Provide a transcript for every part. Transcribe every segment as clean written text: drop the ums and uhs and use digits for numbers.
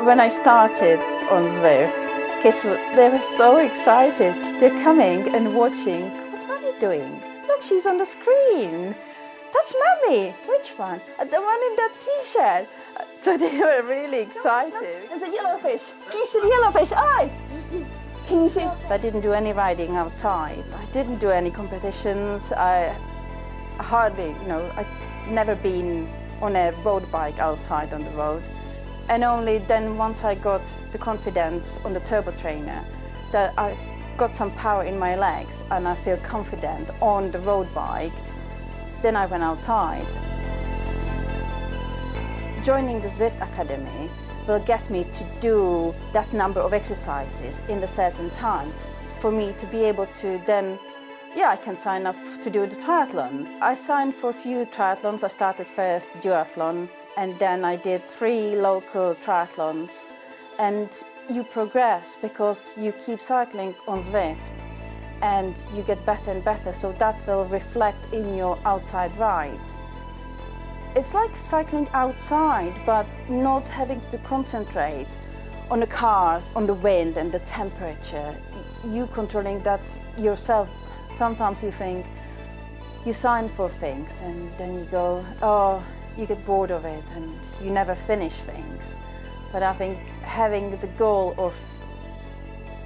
When I started on Zwift, kids they were so excited. They're coming and watching. What's Mommy doing? Look, she's on the screen. That's Mommy. Which one? The one in that T-shirt. So they were really excited. There's a yellowfish. Can you see the yellowfish? Aye. Can you see? I didn't do any riding outside. I didn't do any competitions. I hardly, I'd never been on a road bike outside on the road. And only then, once I got the confidence on the turbo trainer, that I got some power in my legs and I feel confident on the road bike, then I went outside. Joining the Zwift Academy will get me to do that number of exercises in a certain time for me to be able to then, I can sign up to do the triathlon. I signed for a few triathlons. I started first duathlon, and then I did 3 local triathlons. And you progress because you keep cycling on Zwift and you get better and better, so that will reflect in your outside ride. It's like cycling outside, but not having to concentrate on the cars, on the wind and the temperature. You controlling that yourself. Sometimes you think you sign for things and then you go, you get bored of it and you never finish things. But I think having the goal of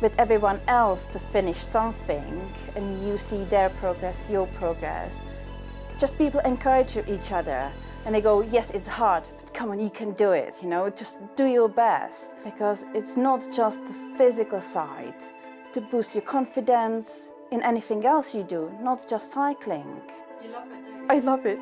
with everyone else to finish something and you see their progress, your progress, just people encourage each other and they go, yes, it's hard, but come on, you can do it, just do your best. Because it's not just the physical side to boost your confidence in anything else you do, not just cycling. You love it, don't you? I love it.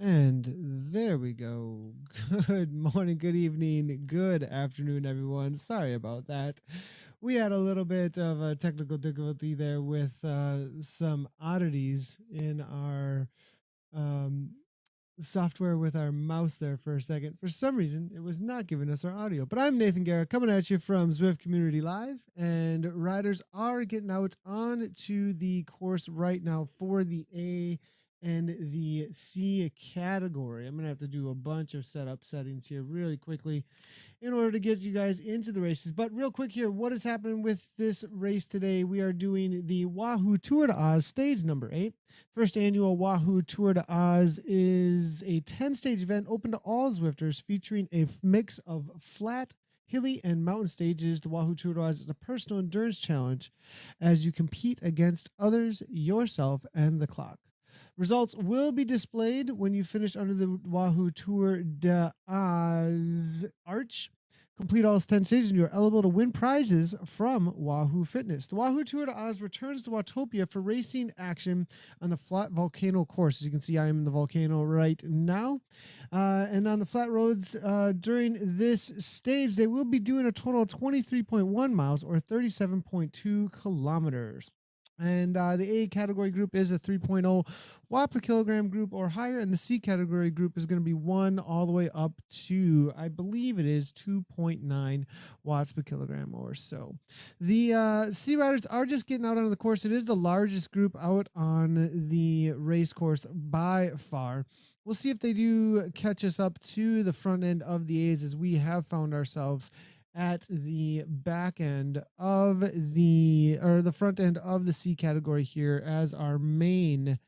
And there we go. Good morning, good evening, good afternoon, everyone. Sorry about that. We had a little bit of a technical difficulty there with some oddities in our um, software with our mouse there for a second. For some reason, it was not giving us our audio. But I'm Nathan Garrett coming at you from Zwift Community Live, and riders are getting out on to the course right now for the A and the C category. I'm going to have to do a bunch of settings here really quickly in order to get you guys into the races. But real quick here, what is happening with this race today? We are doing the Wahoo Tour de Oz stage number 8. First annual Wahoo Tour de Oz is a 10-stage event open to all Zwifters featuring a mix of flat, hilly, and mountain stages. The Wahoo Tour de Oz is a personal endurance challenge as you compete against others, yourself, and the clock. Results will be displayed when you finish under the Wahoo Tour de Oz arch. Complete all 10 stages and you're eligible to win prizes from Wahoo Fitness. The Wahoo Tour de Oz returns to Watopia for racing action on the flat volcano course. As you can see, I am in the volcano right now. And on the flat roads during this stage, they will be doing a total of 23.1 miles or 37.2 kilometers. And the A category group is a 3.0 watt per kilogram group or higher, and the C category group is going to be 1 all the way up to, I believe it is 2.9 watts per kilogram or so. The C riders are just getting out on the course. It is the largest group out on the race course by far. We'll see if they do catch us up to the front end of the A's, as we have found ourselves at the back end of the front end of the C category here as our main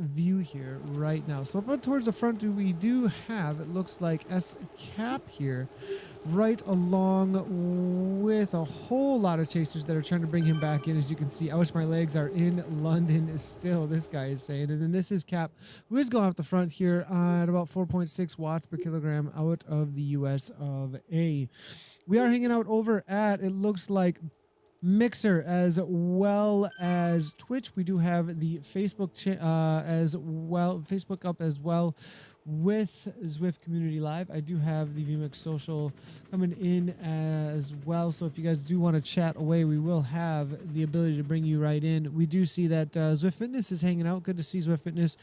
view here right now. So up towards the front, we do have, it looks like, S Cap here, right along with a whole lot of chasers that are trying to bring him back in. As you can see, I wish my legs are in London still, this guy is saying. And then this is Cap, who is going off the front here at about 4.6 watts per kilogram out of the US of A. We are hanging out over at, it looks like, Mixer as well as Twitch. We do have the Facebook Facebook up as well with Zwift Community Live. I do have the VMix Social coming in as well. So if you guys do want to chat away, we will have the ability to bring you right in. We do see that Zwift Fitness is hanging out. Good to see Zwift Fitness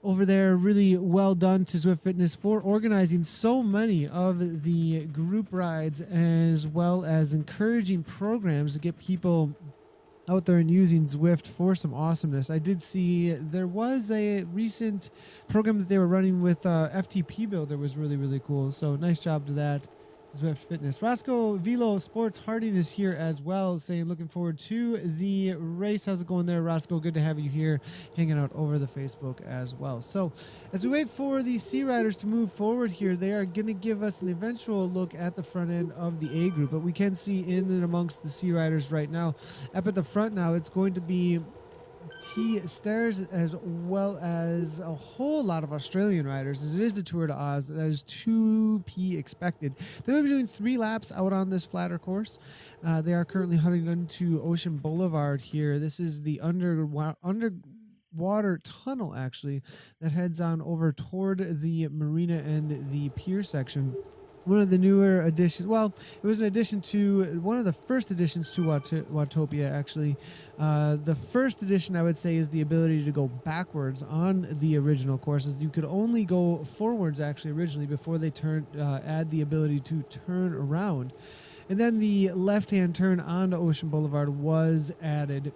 over there. Really well done to Zwift Fitness for organizing so many of the group rides, as well as encouraging programs to get people out there and using Zwift for some awesomeness. I did see there was a recent program that they were running with FTP Builder, was really, really cool. So nice job to that, Zwift Fitness. Roscoe Velo Sports Harding is here as well, saying looking forward to the race. How's it going there, Roscoe? Good to have you here hanging out over the Facebook as well. So as we wait for the C riders to move forward here, they are going to give us an eventual look at the front end of the A group. But we can see in and amongst the C riders right now, up at the front now, it's going to be T Stairs as well as a whole lot of Australian riders, as it is the Tour de Oz. That is to be expected. They will be doing 3 laps out on this flatter course. They are currently heading into Ocean Boulevard here. This is the underwater tunnel, actually, that heads on over toward the marina and the pier section. One of the newer additions, well, it was an addition to one of the first additions to Watopia, actually. The first addition, I would say, is the ability to go backwards on the original courses. You could only go forwards, actually, originally, before they add the ability to turn around. And then the left-hand turn onto Ocean Boulevard was added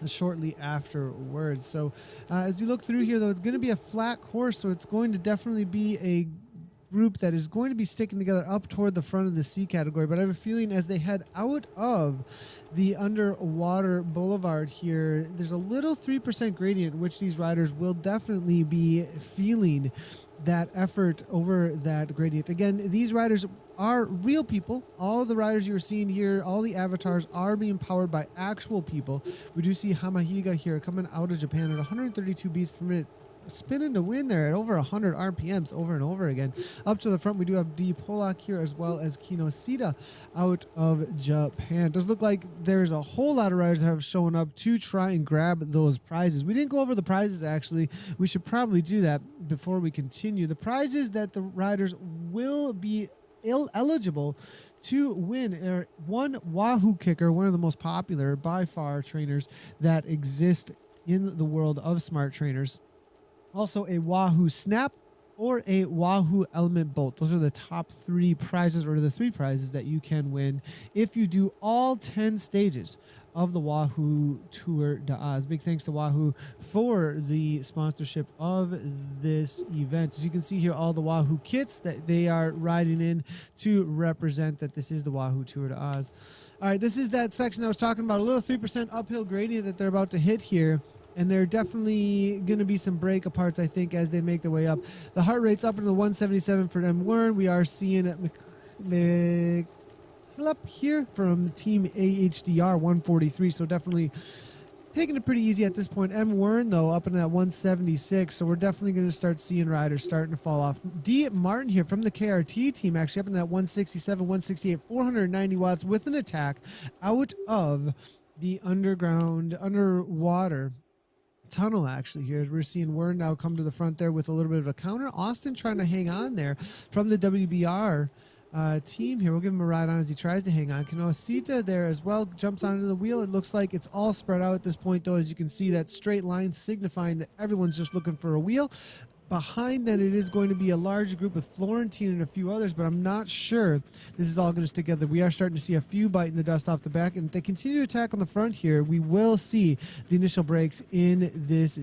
shortly afterwards. So as you look through here, though, it's going to be a flat course, so it's going to definitely be a group that is going to be sticking together up toward the front of the C category. But I have a feeling as they head out of the underwater boulevard here, there's a little 3% gradient, which these riders will definitely be feeling that effort over that gradient. Again, these riders are real people. All the riders you're seeing here, all the avatars are being powered by actual people. We do see Hamahiga here coming out of Japan at 132 beats per minute. spinning to win there at over 100 RPMs over and over again. Up to the front, we do have D. Polak here, as well as Kinosita out of Japan. It does look like there's a whole lot of riders that have shown up to try and grab those prizes. We didn't go over the prizes, actually. We should probably do that before we continue. The prizes that the riders will be eligible to win are one Wahoo kicker, one of the most popular by far trainers that exist in the world of smart trainers. Also a Wahoo snap or a Wahoo element bolt. Those are the top 3 prizes, or the 3 prizes that you can win if you do all 10 stages of the Wahoo Tour de Oz. Big thanks to Wahoo for the sponsorship of this event. As you can see here, all the Wahoo kits that they are riding in to represent that this is the Wahoo Tour de Oz. All right, this is that section I was talking about, a little 3% uphill gradient that they're about to hit here. And there are definitely going to be some break aparts, I think, as they make their way up. The heart rate's up into the 177 for M. Wern. We are seeing McKillop here from Team AHDR 143. So definitely taking it pretty easy at this point. M. Wern, though, up into that 176. So we're definitely going to start seeing riders starting to fall off. D. Martin here from the KRT team, actually up in that 167, 168, 490 watts with an attack out of the underwater tunnel, actually. Here we're seeing Wern now come to the front there with a little bit of a counter. Austin trying to hang on there from the WBR team here. We'll give him a ride on as he tries to hang on. Kinosita there as well jumps onto the wheel. It looks like it's all spread out at this point, though, as you can see that straight line signifying that everyone's just looking for a wheel. Behind that, it is going to be a large group with Florentine and a few others, but I'm not sure this is all going to stick together. We are starting to see a few biting the dust off the back, and if they continue to attack on the front here, we will see the initial breaks in this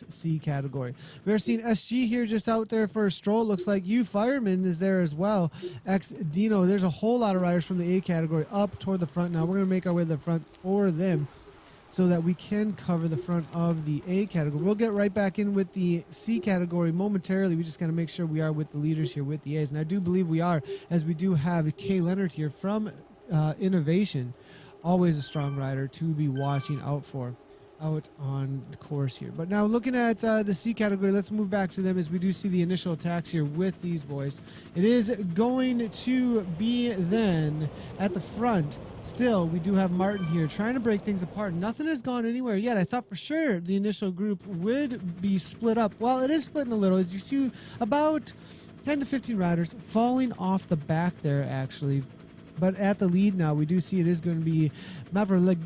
C category. We are seeing SG here just out there for a stroll. Looks like you Fireman is there as well. X Dino. There's a whole lot of riders from the A category up toward the front now. We're going to make our way to the front for them, so that we can cover the front of the A category. We'll get right back in with the C category momentarily. We just got to make sure we are with the leaders here with the A's. And I do believe we are, as we do have Kay Leonard here from Innovation. Always a strong rider to be watching out for out on the course here. But now looking at the C category, let's move back to them as we do see the initial attacks here with these boys. It is going to be then at the front. Still, we do have Martin here trying to break things apart. Nothing has gone anywhere yet. I thought for sure the initial group would be split up. Well, it is splitting a little, as you see about 10 to 15 riders falling off the back there, actually. But at the lead now, we do see it is going to be Maverick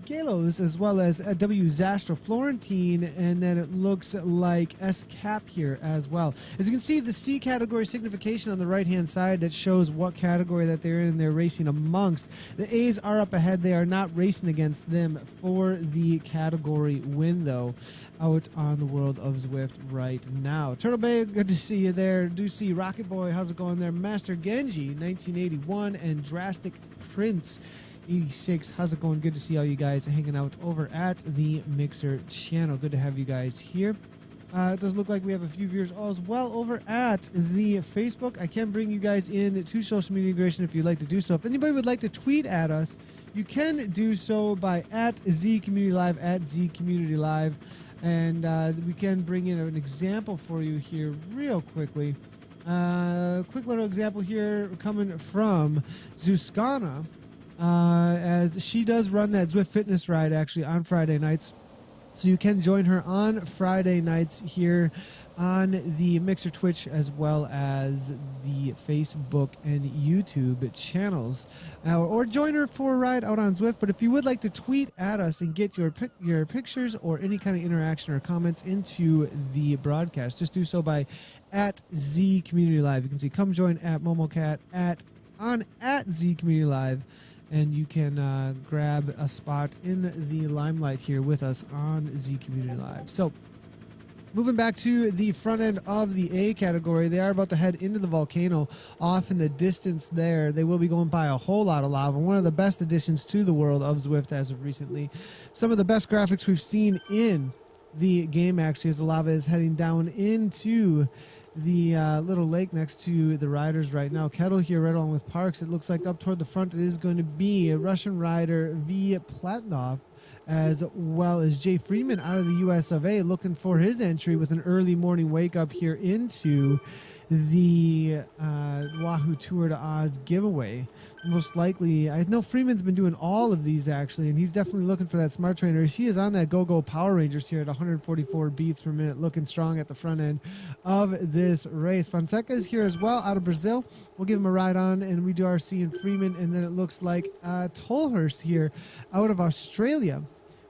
Galos, as well as W. Zastro Florentine, and then it looks like S. Cap here as well. As you can see, the C category signification on the right-hand side that shows what category that they're in and they're racing amongst. The A's are up ahead. They are not racing against them for the category win, though, out on the World of Zwift right now. Turtle Bay, good to see you there. Do see Rocket Boy, how's it going there? Master Genji, 1981, and Drastic Prince, 86. How's it going? Good to see all you guys hanging out over at the Mixer channel. Good to have you guys here. It does look like we have a few viewers as well over at the Facebook. I can bring you guys in to social media integration if you'd like to do so. If anybody would like to tweet at us, you can do so by @ZCommunityLive, @ZCommunityLive. And we can bring in an example for you here real quickly. Quick little example here coming from Zuskana. As she does run that Zwift fitness ride actually on Friday nights. So you can join her on Friday nights here on the Mixer Twitch as well as the Facebook and YouTube channels. Or join her for a ride out on Zwift. But if you would like to tweet at us and get your pictures or any kind of interaction or comments into the broadcast, just do so by @ZCommunityLive. You can see come join at MomoCat at @ZCommunityLive. And you can grab a spot in the limelight here with us on Z Community Live. So, moving back to the front end of the A category, they are about to head into the volcano off in the distance there. They will be going by a whole lot of lava. One of the best additions to the world of Zwift as of recently. Some of the best graphics we've seen in the game, actually, as the lava is heading down into the little lake next to the riders right now. Kettle here right along with Parks. It looks like up toward the front it is going to be a Russian rider V. Platonov, as well as Jay Freeman out of the US of A looking for his entry with an early morning wake up here into the Wahoo Tour de Oz giveaway. Most likely, I know Freeman's been doing all of these actually, and he's definitely looking for that smart trainer. He is on that Go-Go Power Rangers here at 144 beats per minute, looking strong at the front end of this race. Fonseca is here as well out of Brazil. We'll give him a ride on, and we are seeing Freeman, and then it looks like Tolhurst here out of Australia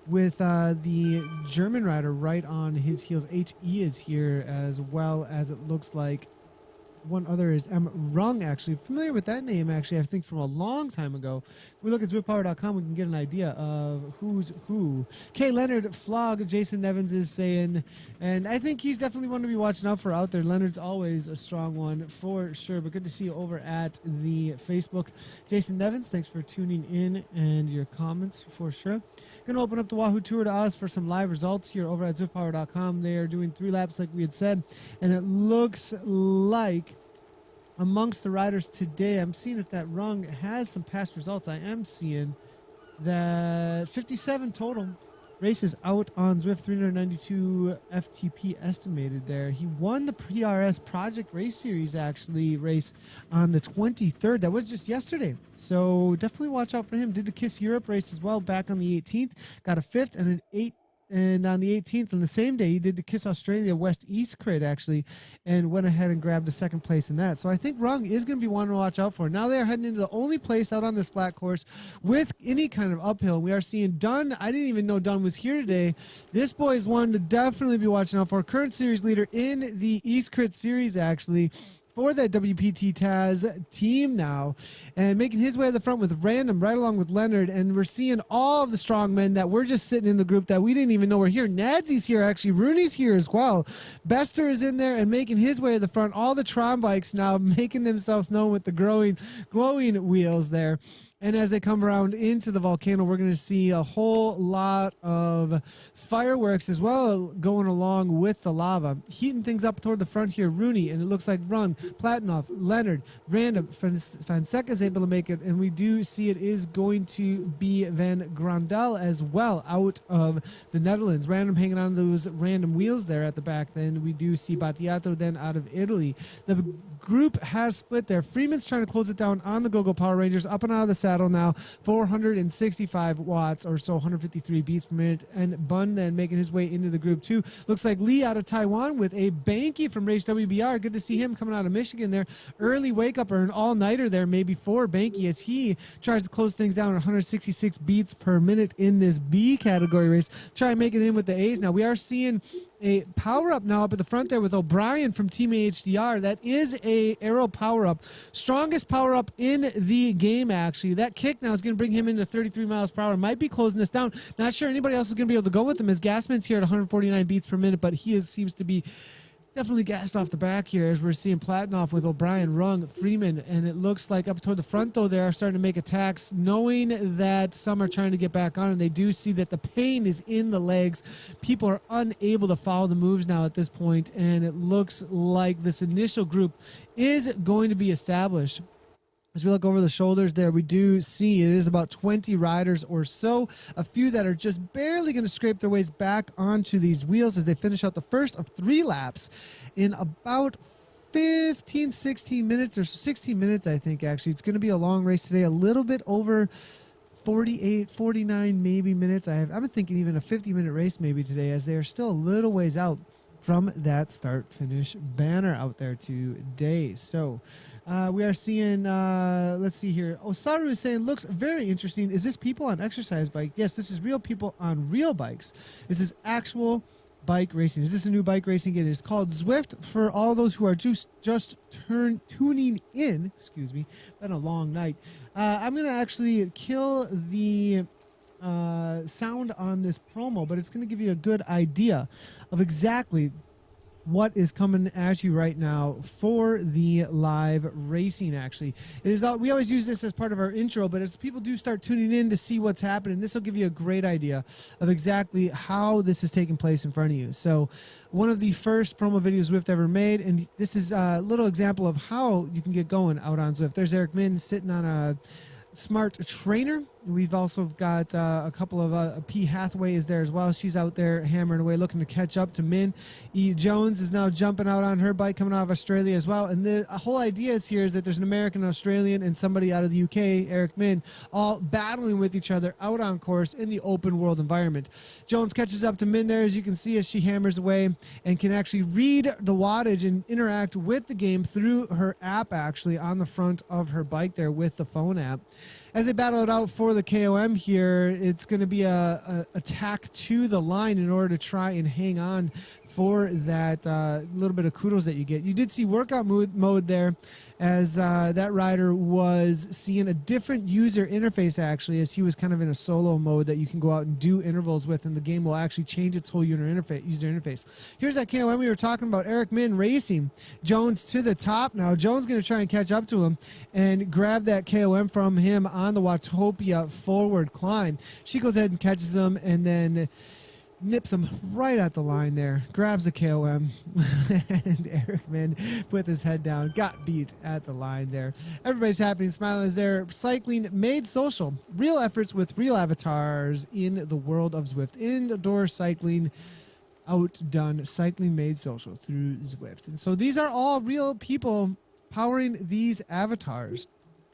with the German rider right on his heels. HE is here, as well as it looks like one other is M. Rung, actually. Familiar with that name, actually, I think from a long time ago. If we look at ZwiftPower.com, we can get an idea of who's who. K. Leonard, Flog, Jason Nevins is saying, and I think he's definitely one to be watching out for out there. Leonard's always a strong one for sure, but good to see you over at the Facebook. Jason Nevins, thanks for tuning in and your comments for sure. Going to open up the Wahoo Tour de Oz for some live results here over at ZwiftPower.com. They are doing 3 laps like we had said, and it looks like amongst the riders today, I'm seeing if that Rung has some past results. I am seeing that 57 total races out on Zwift, 392 FTP estimated there. He won the PRS Project Race Series actually race on the 23rd. That was just yesterday. So definitely watch out for him. Did the KISS Europe race as well back on the 18th. Got a 5th and an 8th. And on the 18th, on the same day, he did the KISS Australia West East crit, actually, and went ahead and grabbed a 2nd place in that. So I think Rung is going to be one to watch out for. Now they are heading into the only place out on this flat course with any kind of uphill. We are seeing Dunn. I didn't even know Dunn was here today. This boy is one to definitely be watching out for. Current series leader in the East Crit Series, actually, for that WPT Taz team now, and making his way to the front with Random right along with Leonard. And we're seeing all of the strong men that were just sitting in the group that we didn't even know were here. Nadsy's here, actually. Rooney's here as well. Bester is in there and making his way to the front. All the Tron bikes now making themselves known with the glowing wheels there. And as they come around into the volcano, we're going to see a whole lot of fireworks as well going along with the lava. Heating things up toward the front here, Rooney, and it looks like Rung, Platinov, Leonard, Random, Fonseca is able to make it, and we do see it is going to be Van Grandel as well out of the Netherlands. Random hanging on those random wheels there at the back. Then we do see Battiato then out of Italy. The group has split there. Freeman's trying to close it down on the Go-Go Power Rangers, up and out of the saddle now, 465 watts or so, 153 beats per minute, and Bun then making his way into the group too. Looks like Lee out of Taiwan with a Banky from Race WBR. Good to see him coming out of Michigan there. Early wake up or an all-nighter there maybe for Banky as he tries to close things down at 166 beats per minute in this B category race. Try and make it in with the A's. Now we are seeing a power-up now up at the front there with O'Brien from Team HDR. That is a aero power-up. Strongest power-up in the game, actually. That kick now is going to bring him into 33 miles per hour. Might be closing this down. Not sure anybody else is going to be able to go with him as Gassman's here at 149 beats per minute, but he seems to be definitely gassed off the back here as we're seeing Platinoff with O'Brien, Rung, Freeman, and it looks like up toward the front, though, they are starting to make attacks, knowing that some are trying to get back on, and they do see that the pain is in the legs. People are unable to follow the moves now at this point, and it looks like this initial group is going to be established. As we look over the shoulders there, we do see it is about 20 riders or so, a few that are just barely going to scrape their ways back onto these wheels as they finish out the first of 3 laps in about 15, 16 minutes or 16 minutes, I think, actually. It's going to be a long race today, a little bit over 48, 49 maybe minutes. I'm thinking even a 50-minute race maybe today as they are still a little ways out from that start-finish banner out there today. So we are seeing, let's see here. Osaru is saying, looks very interesting. Is this people on exercise bike? Yes, this is real people on real bikes. This is actual bike racing. Is this a new bike racing game? It's called Zwift for all those who are just tuning in. Excuse me. Been a long night. I'm going to actually kill the sound on this promo, but it's going to give you a good idea of exactly what is coming at you right now for the live racing. Actually, it is we always use this as part of our intro, but as people do start tuning in to see what's happening, this will give you a great idea of exactly how this is taking place in front of you. So one of the first promo videos Zwift ever made, and this is a little example of how you can get going out on Zwift. There's Eric Min sitting on a smart trainer We've also got a couple of P. Hathaway is there as well. She's out there hammering away, looking to catch up to Min. E. Jones is now jumping out on her bike, coming out of Australia as well. And the whole idea is here is that there's an American, Australian, and somebody out of the UK, Eric Min, all battling with each other out on course in the open world environment. Jones catches up to Min there, as you can see, as she hammers away and can actually read the wattage and interact with the game through her app, actually, on the front of her bike there with the phone app. As they battle it out for the KOM here, it's going to be a attack to the line in order to try and hang on for that little bit of kudos that you get. You did see workout mode there, as that rider was seeing a different user interface, actually, as he was kind of in a solo mode that you can go out and do intervals with, and the game will actually change its whole user interface. Here's that KOM we were talking about, Eric Min racing. Jones to the top now. Jones going to try and catch up to him and grab that KOM from him on the Watopia forward climb. She goes ahead and catches him and then nips him right at the line there, grabs the KOM, and Eric Min with his head down got beat at the line there. Everybody's happy and smiling as they're cycling made social. Real efforts with real avatars in the world of Zwift. Indoor cycling outdone, cycling made social through Zwift. And so these are all real people powering these avatars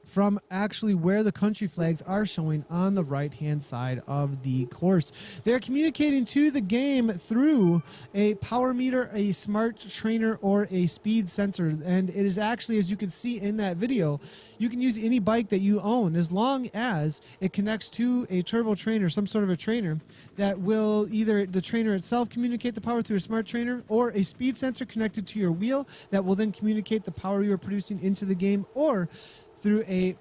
from actually where the country flags are showing on the right-hand side of the course. They're communicating to the game through a power meter, a smart trainer, or a speed sensor. And it is actually, as you can see in that video, you can use any bike that you own as long as it connects to a turbo trainer, some sort of a trainer that will either the trainer itself communicate the power through a smart trainer, or a speed sensor connected to your wheel that will then communicate the power you are producing into the game, or through a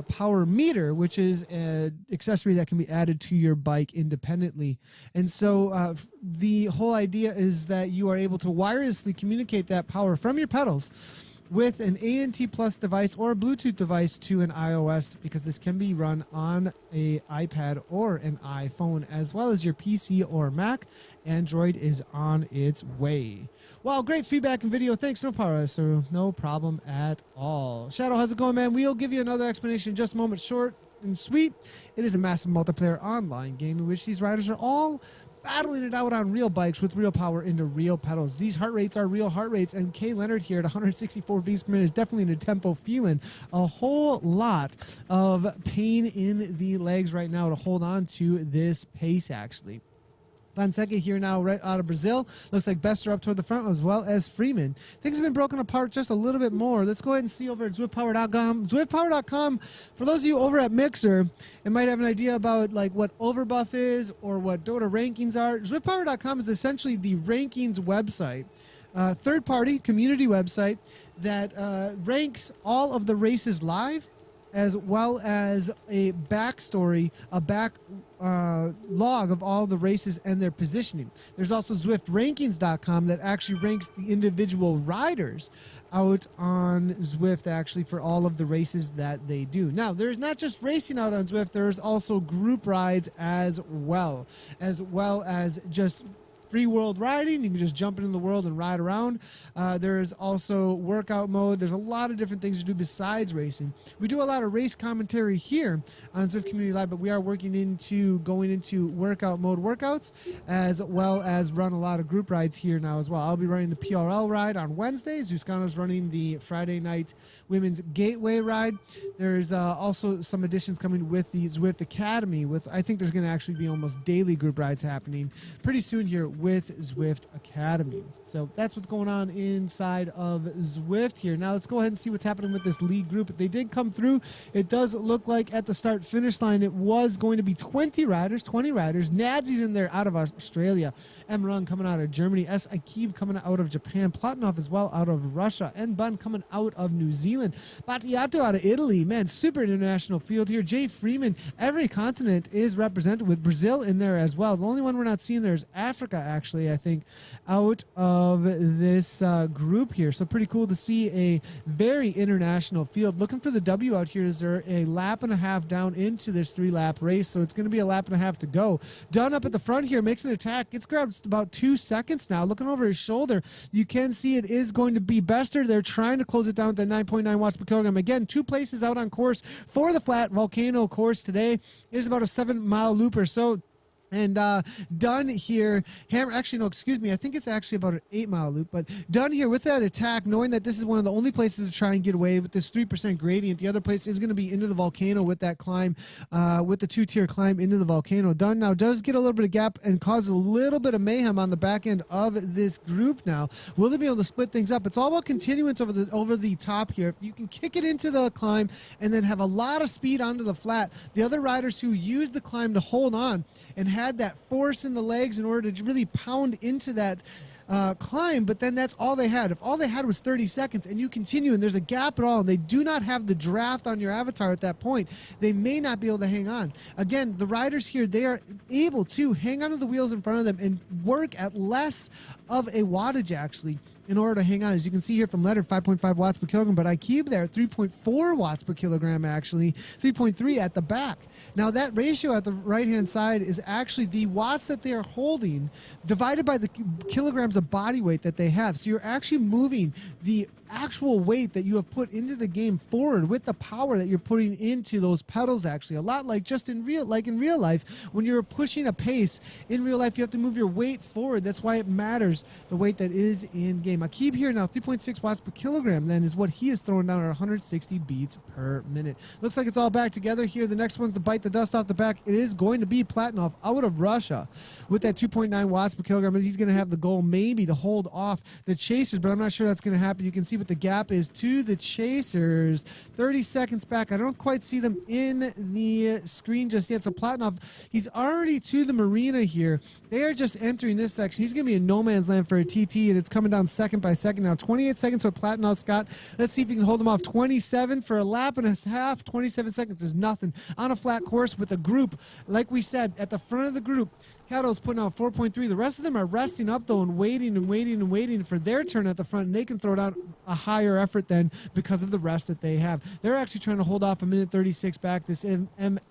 power meter, which is an accessory that can be added to your bike independently. And so the whole idea is that you are able to wirelessly communicate that power from your pedals with an ANT Plus device or a Bluetooth device to an iOS, because this can be run on a iPad or an iPhone, as well as your PC or Mac. Android is on its way. Wow, great feedback and video. Thanks, no power, so no problem at all. Shadow, how's it going, man? We'll give you another explanation in just a moment. Short and sweet. It is a massive multiplayer online game in which these riders are all battling it out on real bikes with real power into real pedals. These heart rates are real heart rates, and Kay Leonard here at 164 beats per minute is definitely in a tempo, feeling a whole lot of pain in the legs right now to hold on to this pace, actually. Fonseca here now right out of Brazil. Looks like Bester up toward the front, as well as Freeman. Things have been broken apart just a little bit more. Let's go ahead and see over at ZwiftPower.com. ZwiftPower.com, for those of you over at Mixer and might have an idea about like what Overbuff is or what Dota rankings are, ZwiftPower.com is essentially the rankings website. Third-party community website that ranks all of the races live, as well as a backstory, a back log of all the races and their positioning. There's also ZwiftRankings.com that actually ranks the individual riders out on Zwift, actually, for all of the races that they do. Now, there's not just racing out on Zwift, there's also group rides as well as just free world riding. You can just jump into the world and ride around. There's also workout mode. There's a lot of different things to do besides racing. We do a lot of race commentary here on Zwift Community Live, but we are working into going into workout mode workouts, as well as run a lot of group rides here now as well. I'll be running the PRL ride on Wednesday. Zuscano's running the Friday night women's gateway ride. There's also some additions coming with the Zwift Academy. I think there's going to actually be almost daily group rides happening pretty soon here with Zwift Academy. So that's what's going on inside of Zwift here. Now let's go ahead and see what's happening with this lead group. They did come through. It does look like at the start finish line it was going to be 20 riders. Nadzy's in there out of Australia. Emrung coming out of Germany. S. Akib coming out of Japan. Platonov as well out of Russia. And Bun coming out of New Zealand. Battiato out of Italy. Man, super international field here. Jay Freeman. Every continent is represented with Brazil in there as well. The only one we're not seeing there is Africa, actually, I think, out of this group here. So pretty cool to see a very international field. Looking for the W out here. Is there a lap and a half down into this 3-lap race? So it's going to be a lap and a half to go. Dunn up at the front here makes an attack. Gets grabbed about 2 seconds now. Looking over his shoulder, you can see it is going to be Bester. They're trying to close it down to 9.9 watts per kilogram. Again, 2 places out on course for the flat Volcano course today. It is about a 7-mile loop or so. And Dunn here, actually, no, excuse me, I think it's actually about an 8-mile loop, but Dunn here with that attack, knowing that this is one of the only places to try and get away with this 3% gradient. The other place is going to be into the volcano with that climb, with the 2-tier climb into the volcano. Dunn now does get a little bit of gap and cause a little bit of mayhem on the back end of this group now. Will they be able to split things up? It's all about continuance over the top here. If you can kick it into the climb and then have a lot of speed onto the flat, the other riders who used the climb to hold on and had that force in the legs in order to really pound into that climb, but then that's all they had. If all they had was 30 seconds and you continue and there's a gap at all and they do not have the draft on your avatar at that point, they may not be able to hang on. Again, the riders here, they are able to hang onto the wheels in front of them and work at less of a wattage actually in order to hang on. As you can see here from Leonard, 5.5 watts per kilogram, but Ikebe there at 3.4 watts per kilogram actually, 3.3 at the back. Now that ratio at the right-hand side is actually the watts that they are holding divided by the kilograms of body weight that they have. So you're actually moving the actual weight that you have put into the game forward with the power that you're putting into those pedals actually. A lot like just in real life, when you're pushing a pace in real life, you have to move your weight forward. That's why it matters, the weight that is in game. Ikebe here now, 3.6 watts per kilogram then is what he is throwing down at 160 beats per minute. Looks like it's all back together here. The next one's to bite the dust off the back. It is going to be Platinov out of Russia with that 2.9 watts per kilogram. He's going to have the goal maybe to hold off the Chasers, but I'm not sure that's going to happen. You can see what the gap is to the Chasers. 30 seconds back. I don't quite see them in the screen just yet. So Platinov, he's already to the marina here. They are just entering this section. He's going to be in no man's land for a TT, and it's coming down second by second now. 28 seconds for Platinov's got. Let's see if he can hold him off. 27 for a lap and a half. 27 seconds is nothing. On a flat course with a group, like we said, at the front of the group, Cato's putting out 4.3. The rest of them are resting up, though, and waiting for their turn at the front, and they can throw down a higher effort then because of the rest that they have. They're actually trying to hold off a minute 36 back. This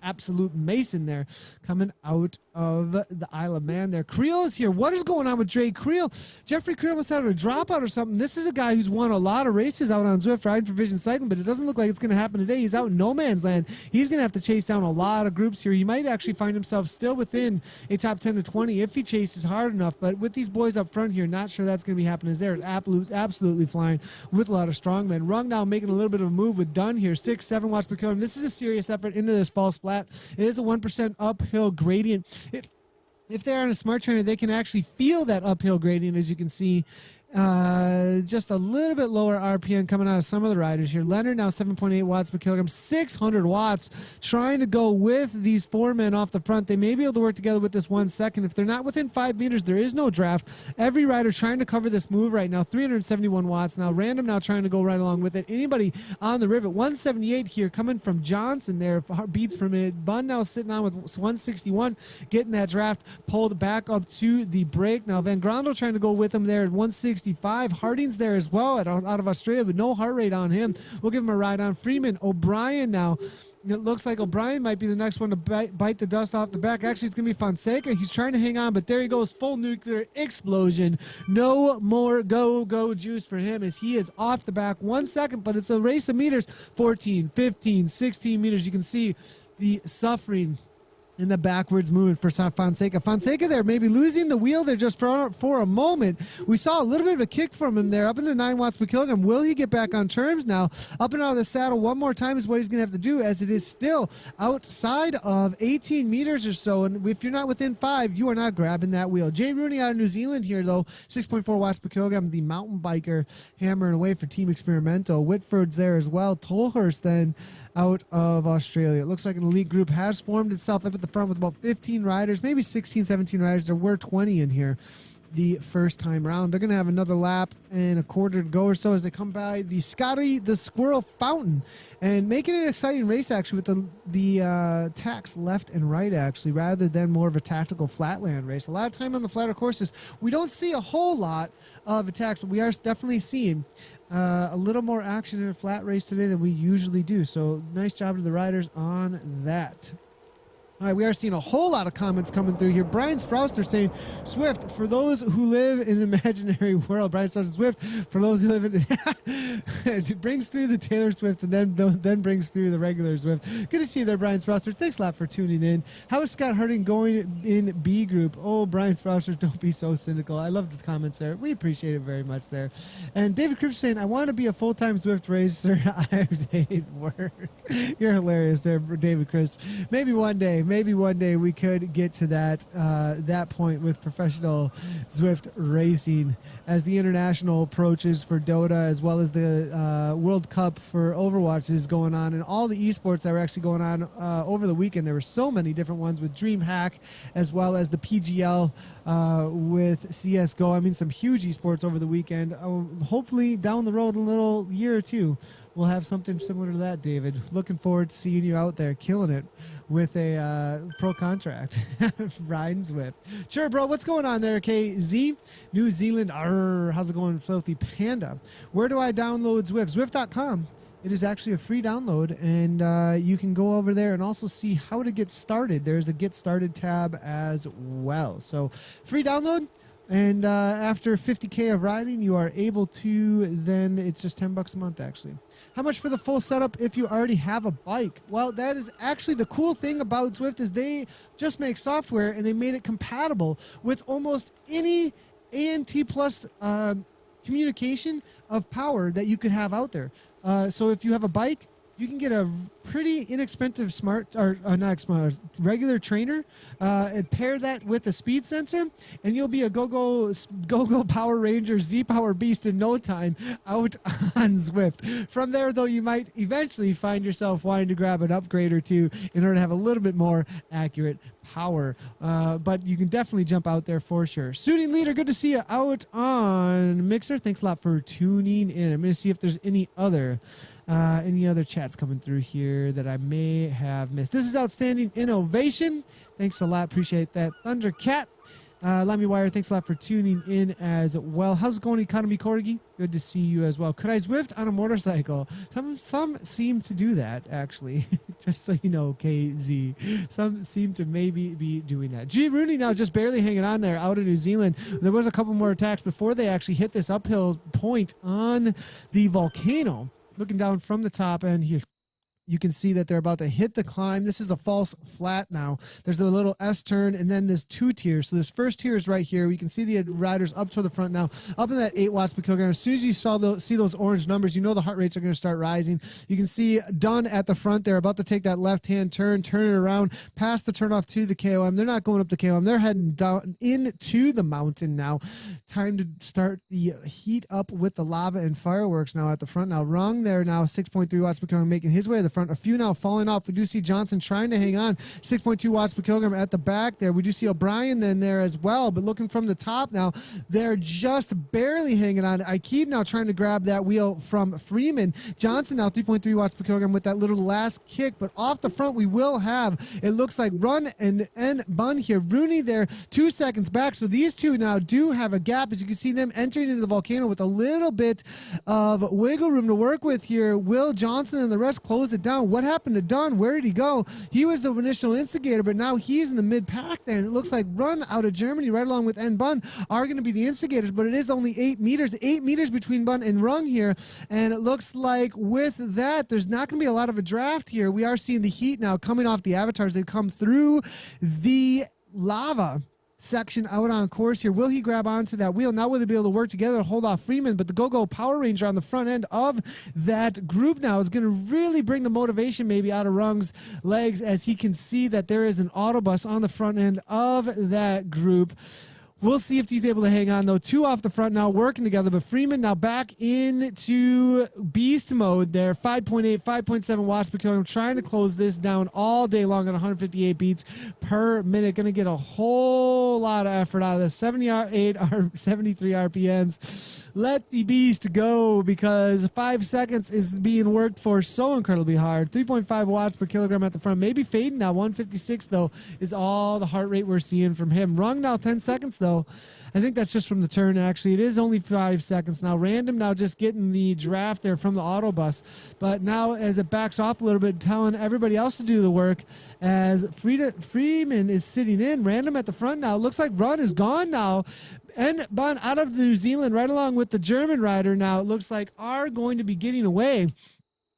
absolute Mason there coming out of the Isle of Man there. Creel is here. What is going on with Dre Creel? Jeffrey Creel must have had a dropout or something. This is a guy who's won a lot of races out on Zwift riding for Vision Cycling, but it doesn't look like it's going to happen today. He's out in no man's land. He's going to have to chase down a lot of groups here. He might actually find himself still within a top 10 to 20 if he chases hard enough, but with these boys up front here, not sure that's going to be happening. They're absolutely flying with a lot of strongmen. Rung now making a little bit of a move with Dunn here, 6-7 watts per kilogram. This is a serious effort into this false flat. It is a 1% uphill gradient. If they're on a smart trainer, they can actually feel that uphill gradient, as you can see. Just a little bit lower RPM coming out of some of the riders here. Leonard now 7.8 watts per kilogram, 600 watts, trying to go with these 4 men off the front. They may be able to work together with this 1 second. If they're not within 5 meters, there is no draft. Every rider trying to cover this move right now. 371 watts now. Random now trying to go right along with it. Anybody on the rivet. 178 here coming from Johnson there, beats per minute. Bunn now sitting on with 161, getting that draft pulled back up to the break. Now Van Grondel trying to go with him there at 165. Harding's there as well out of Australia, but no heart rate on him. We'll give him a ride on. Freeman, O'Brien now. It looks like O'Brien might be the next one to bite the dust off the back. Actually, it's going to be Fonseca. He's trying to hang on, but there he goes. Full nuclear explosion. No more go juice for him as he is off the back. 1 second, but it's a race of meters. 14, 15, 16 meters. You can see the suffering in the backwards movement for Fonseca. Fonseca there maybe losing the wheel there just for a moment. We saw a little bit of a kick from him there up into 9 watts per kilogram. Will he get back on terms now? Up and out of the saddle one more time is what he's going to have to do, as it is still outside of 18 meters or so. And if you're not within 5, you are not grabbing that wheel. Jay Rooney out of New Zealand here, though. 6.4 watts per kilogram. The mountain biker hammering away for Team Experimento. Whitford's there as well. Tolhurst then out of Australia. It looks like an elite group has formed itself up at the front with about 15 riders, maybe 16, 17 riders. There were 20 in here. the first time round. They're going to have another lap and a quarter to go or so as they come by the Scotty the Squirrel Fountain and making it an exciting race actually with the tacks left and right actually rather than more of a tactical flatland race. A lot of time on the flatter courses, we don't see a whole lot of attacks, but we are definitely seeing a little more action in a flat race today than we usually do. So nice job to the riders on that. All right, we are seeing a whole lot of comments coming through here. Brian Sprouster saying, Swift, for those who live in an imaginary world, Brian Sprouster, Swift, for those who live in it brings through the Taylor Swift and then brings through the regular Swift. Good to see you there, Brian Sprouster. Thanks a lot for tuning in. How is Scott Harding going in B group? Oh, Brian Sprouster, don't be so cynical. I love the comments there. We appreciate it very much there. And David Cripps saying, I want to be a full-time Swift racer. I hate work. You're hilarious there, David Cripps. Maybe one day we could get to that point with professional Zwift racing as the international approaches for Dota as well as the World Cup for Overwatch is going on and all the esports that were actually going on over the weekend. There were so many different ones with DreamHack as well as the PGL with CSGO. I mean, some huge esports over the weekend. Hopefully down the road a little year or two, we'll have something similar to that, David. Looking forward to seeing you out there killing it with a pro contract. Riding Zwift. Sure, bro. What's going on there, KZ? New Zealand. Arr, how's it going, Filthy Panda? Where do I download Zwift? Zwift.com. It is actually a free download, and you can go over there and also see how to get started. There's a Get Started tab as well. So free download. And after 50K of riding, you are able to, then it's just $10 a month, actually. How much for the full setup if you already have a bike? Well, that is actually the cool thing about Zwift is they just make software and they made it compatible with almost any ANT plus communication of power that you could have out there. So if you have a bike, you can get a pretty inexpensive regular trainer and pair that with a speed sensor, and you'll be a go-go Power Ranger Z-Power Beast in no time out on Zwift. From there, though, you might eventually find yourself wanting to grab an upgrade or two in order to have a little bit more accurate power. But you can definitely jump out there for sure. Shooting Leader, good to see you out on Mixer. Thanks a lot for tuning in. I'm going to see if there's any other chats coming through here that I may have missed. This is Outstanding Innovation. Thanks a lot. Appreciate that. Thundercat. Limey Wire, thanks a lot for tuning in as well. How's it going, Economy Corgi? Good to see you as well. Could I Zwift on a motorcycle? Some seem to do that, actually. Just so you know, KZ. Some seem to maybe be doing that. G. Rooney now just barely hanging on there out in New Zealand. There was a couple more attacks before they actually hit this uphill point on the volcano. Looking down from the top end here, you can see that they're about to hit the climb. This is a false flat now. There's a little S turn and then there's two tiers. So this first tier is right here. We can see the riders up to the front now, up in that 8 watts per kilogram. As soon as you see those orange numbers, you know the heart rates are going to start rising. You can see Dunn at the front there, about to take that left-hand turn it around, past the turnoff to the KOM. They're not going up the KOM. They're heading down into the mountain now. Time to start the heat up with the lava and fireworks now at the front. Now Rung there now, 6.3 watts per kilogram, making his way to the front. A few now falling off. We do see Johnson trying to hang on. 6.2 watts per kilogram at the back there. We do see O'Brien then there as well, but looking from the top now, they're just barely hanging on. I keep now trying to grab that wheel from Freeman. Johnson now 3.3 watts per kilogram with that little last kick, but off the front we will have, it looks like Run and Bun here. Rooney there 2 seconds back. So these two now do have a gap. As you can see them entering into the volcano with a little bit of wiggle room to work with here. Will Johnson and the rest close it down? What happened to Dunn? Where did he go? He was the initial instigator, but now he's in the mid-pack there, and it looks like Run out of Germany, right along with N. Bun, are going to be the instigators, but it is only 8 meters. 8 meters between Bun and Rung here, and it looks like with that, there's not going to be a lot of a draft here. We are seeing the heat now coming off the avatars. They come through the lava section out on course here. Will he grab onto that wheel? Now will they be able to work together to hold off Freeman? But the Go-Go Power Ranger on the front end of that group now is going to really bring the motivation maybe out of Rung's legs as he can see that there is an autobus on the front end of that group. We'll see if he's able to hang on, though. 2 off the front now, working together. But Freeman now back into beast mode there. 5.8, 5.7 watts per kilogram. Trying to close this down all day long at 158 beats per minute. Going to get a whole lot of effort out of this. 78 or 73 RPMs. Let the beast go, because 5 seconds is being worked for so incredibly hard. 3.5 watts per kilogram at the front. Maybe fading now. 156, though, is all the heart rate we're seeing from him. Rung now 10 seconds, though. I think that's just from the turn, actually. It is only 5 seconds now. Random now just getting the draft there from the auto bus. But now as it backs off a little bit, telling everybody else to do the work, as Freeman is sitting in. Random at the front now. Looks like Run is gone now. And Bun out of New Zealand, right along with the German rider now, it looks like are going to be getting away.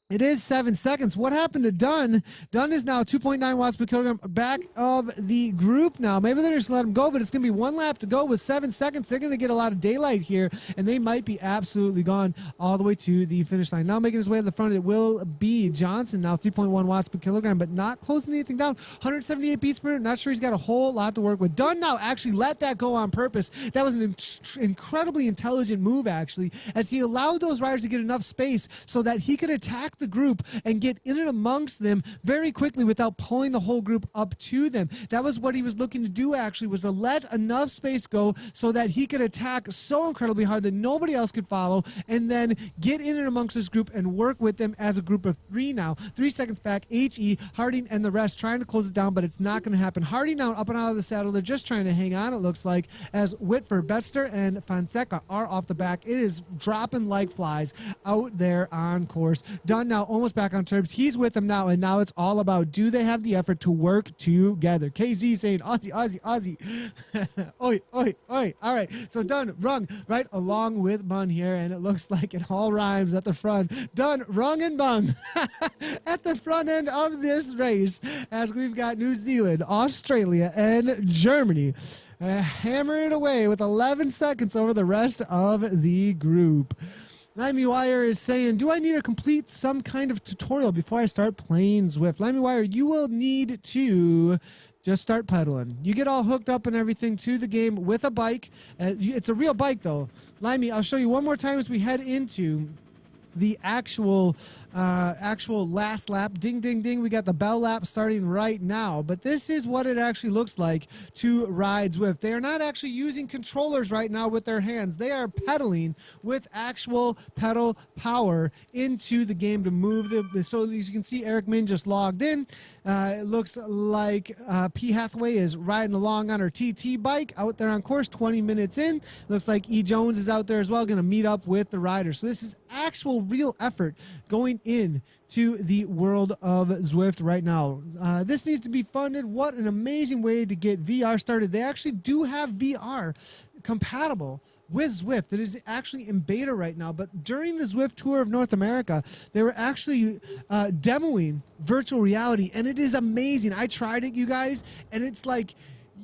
It is 7 seconds. What happened to Dunn? Dunn is now 2.9 watts per kilogram back of the group now. Maybe they're just going to let him go, but it's going to be 1 lap to go with 7 seconds. They're going to get a lot of daylight here, and they might be absolutely gone all the way to the finish line. Now making his way to the front, it will be Johnson now, 3.1 watts per kilogram, but not closing anything down. 178 beats per minute. Not sure he's got a whole lot to work with. Dunn now actually let that go on purpose. That was an incredibly intelligent move, actually, as he allowed those riders to get enough space so that he could attack the group and get in and amongst them very quickly without pulling the whole group up to them. That was what he was looking to do, actually, was to let enough space go so that he could attack so incredibly hard that nobody else could follow, and then get in and amongst this group and work with them as a group of 3 now. 3 seconds back, HE, Harding, and the rest trying to close it down, but it's not going to happen. Harding now up and out of the saddle. They're just trying to hang on, it looks like, as Whitford, Betster, and Fonseca are off the back. It is dropping like flies out there on course. Dunn now almost back on terms. He's with them now, and now it's all about, do they have the effort to work together? KZ saying, Aussie, Aussie, Aussie. Oi, oi, oi. All right, so Dunn, Rung, right along with Bun here, and it looks like it all rhymes at the front. Dunn, Rung, and Bun at the front end of this race, as we've got New Zealand, Australia, and Germany hammer it away with 11 seconds over the rest of the group. Limey Wire is saying, do I need to complete some kind of tutorial before I start playing Zwift? Limey Wire, you will need to just start pedaling. You get all hooked up and everything to the game with a bike. It's a real bike, though. Limey, I'll show you one more time as we head into the actual last lap. Ding, ding, ding. We got the bell lap starting right now. But this is what it actually looks like to ride Zwift. They are not actually using controllers right now with their hands. They are pedaling with actual pedal power into the game to move the. So as you can see, Eric Min just logged in. It looks like P. Hathaway is riding along on her TT bike out there on course, 20 minutes in. Looks like E. Jones is out there as well, going to meet up with the riders. So this is actual real effort going in to the world of Zwift right now. This needs to be funded. What an amazing way to get VR started. They actually do have VR compatible with Zwift. It is actually in beta right now, but during the Zwift Tour of North America, they were actually demoing virtual reality, and it is amazing. I tried it, you guys, and it's like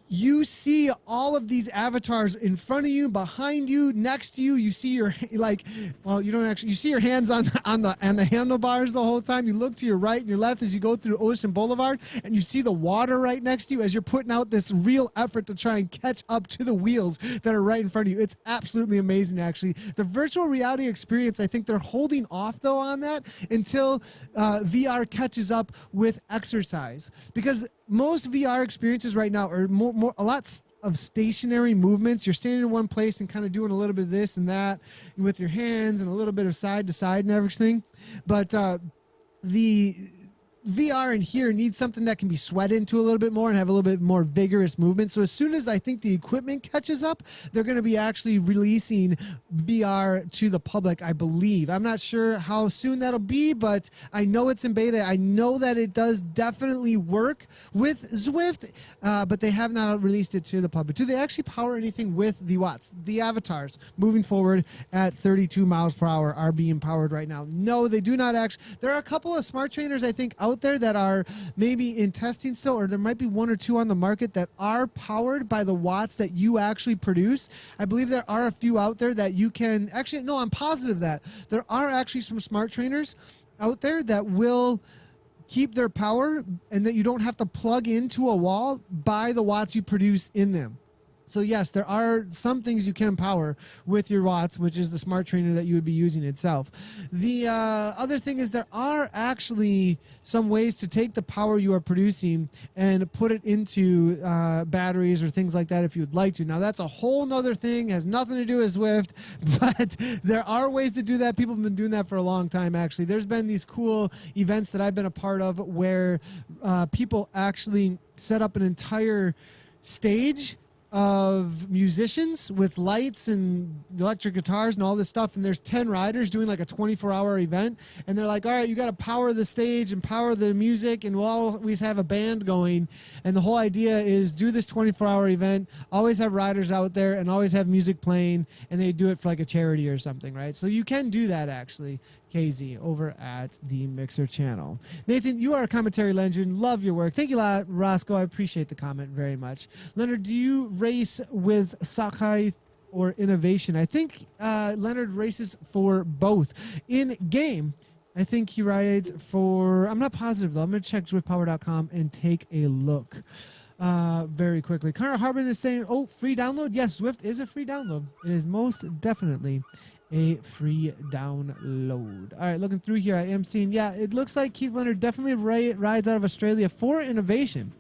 you see all of these avatars in front of you, behind you, next to you. You see your, like, well, you don't actually, you see your hands on the handlebars the whole time. You look to your right and your left as you go through Ocean Boulevard, and you see the water right next to you as you're putting out this real effort to try and catch up to the wheels that are right in front of you. It's absolutely amazing, actually. The virtual reality experience, I think they're holding off, though, on that until VR catches up with exercise, because most VR experiences right now are a lot of stationary movements. You're standing in one place and kind of doing a little bit of this and that with your hands and a little bit of side to side and everything. But the VR in here needs something that can be sweat into a little bit more and have a little bit more vigorous movement. So as soon as I think the equipment catches up, they're going to be actually releasing VR to the public, I believe. I'm not sure how soon that'll be, but I know it's in beta. I know that it does definitely work with Zwift, but they have not released it to the public. Do they actually power anything with the watts? The avatars moving forward at 32 miles per hour are being powered right now. No, they do not actually. There are a couple of smart trainers, I think, out there that are maybe in testing still, or there might be 1 or 2 on the market that are powered by the watts that you actually produce. I believe there are a few out there that you can actually, no, I'm positive that there are actually some smart trainers out there that will keep their power and that you don't have to plug into a wall by the watts you produce in them. So yes, there are some things you can power with your watts, which is the smart trainer that you would be using itself. The other thing is there are actually some ways to take the power you are producing and put it into batteries or things like that if you would like to. Now that's a whole nother thing, has nothing to do with Zwift, but there are ways to do that. People have been doing that for a long time, actually. There's been these cool events that I've been a part of where people actually set up an entire stage of musicians with lights and electric guitars and all this stuff, and there's 10 riders doing like a 24-hour event, and they're like, all right, you got to power the stage and power the music, and we'll always have a band going. And the whole idea is do this 24-hour event, always have riders out there, and always have music playing, and they do it for like a charity or something, right? So you can do that, actually, KZ, over at the Mixer channel. Nathan, you are a commentary legend. Love your work. Thank you a lot, Roscoe. I appreciate the comment very much. Leonard, do you race with Sakai or Innovation? I think Leonard races for both. In game, I think he rides for, I'm not positive though. I'm going to check ZwiftPower.com and take a look very quickly. Connor Harbin is saying, oh, free download? Yes, Zwift is a free download. It is most definitely a free download. All right, looking through here, I am seeing, yeah, it looks like Keith Leonard definitely rides out of Australia for Innovation.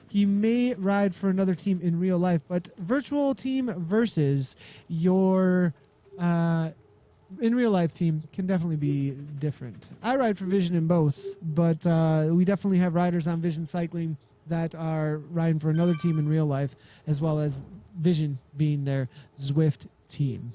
He may ride for another team in real life, but virtual team versus your in real life team can definitely be different. I ride for Vision in both, but we definitely have riders on Vision Cycling that are riding for another team in real life, as well as Vision being their Zwift team.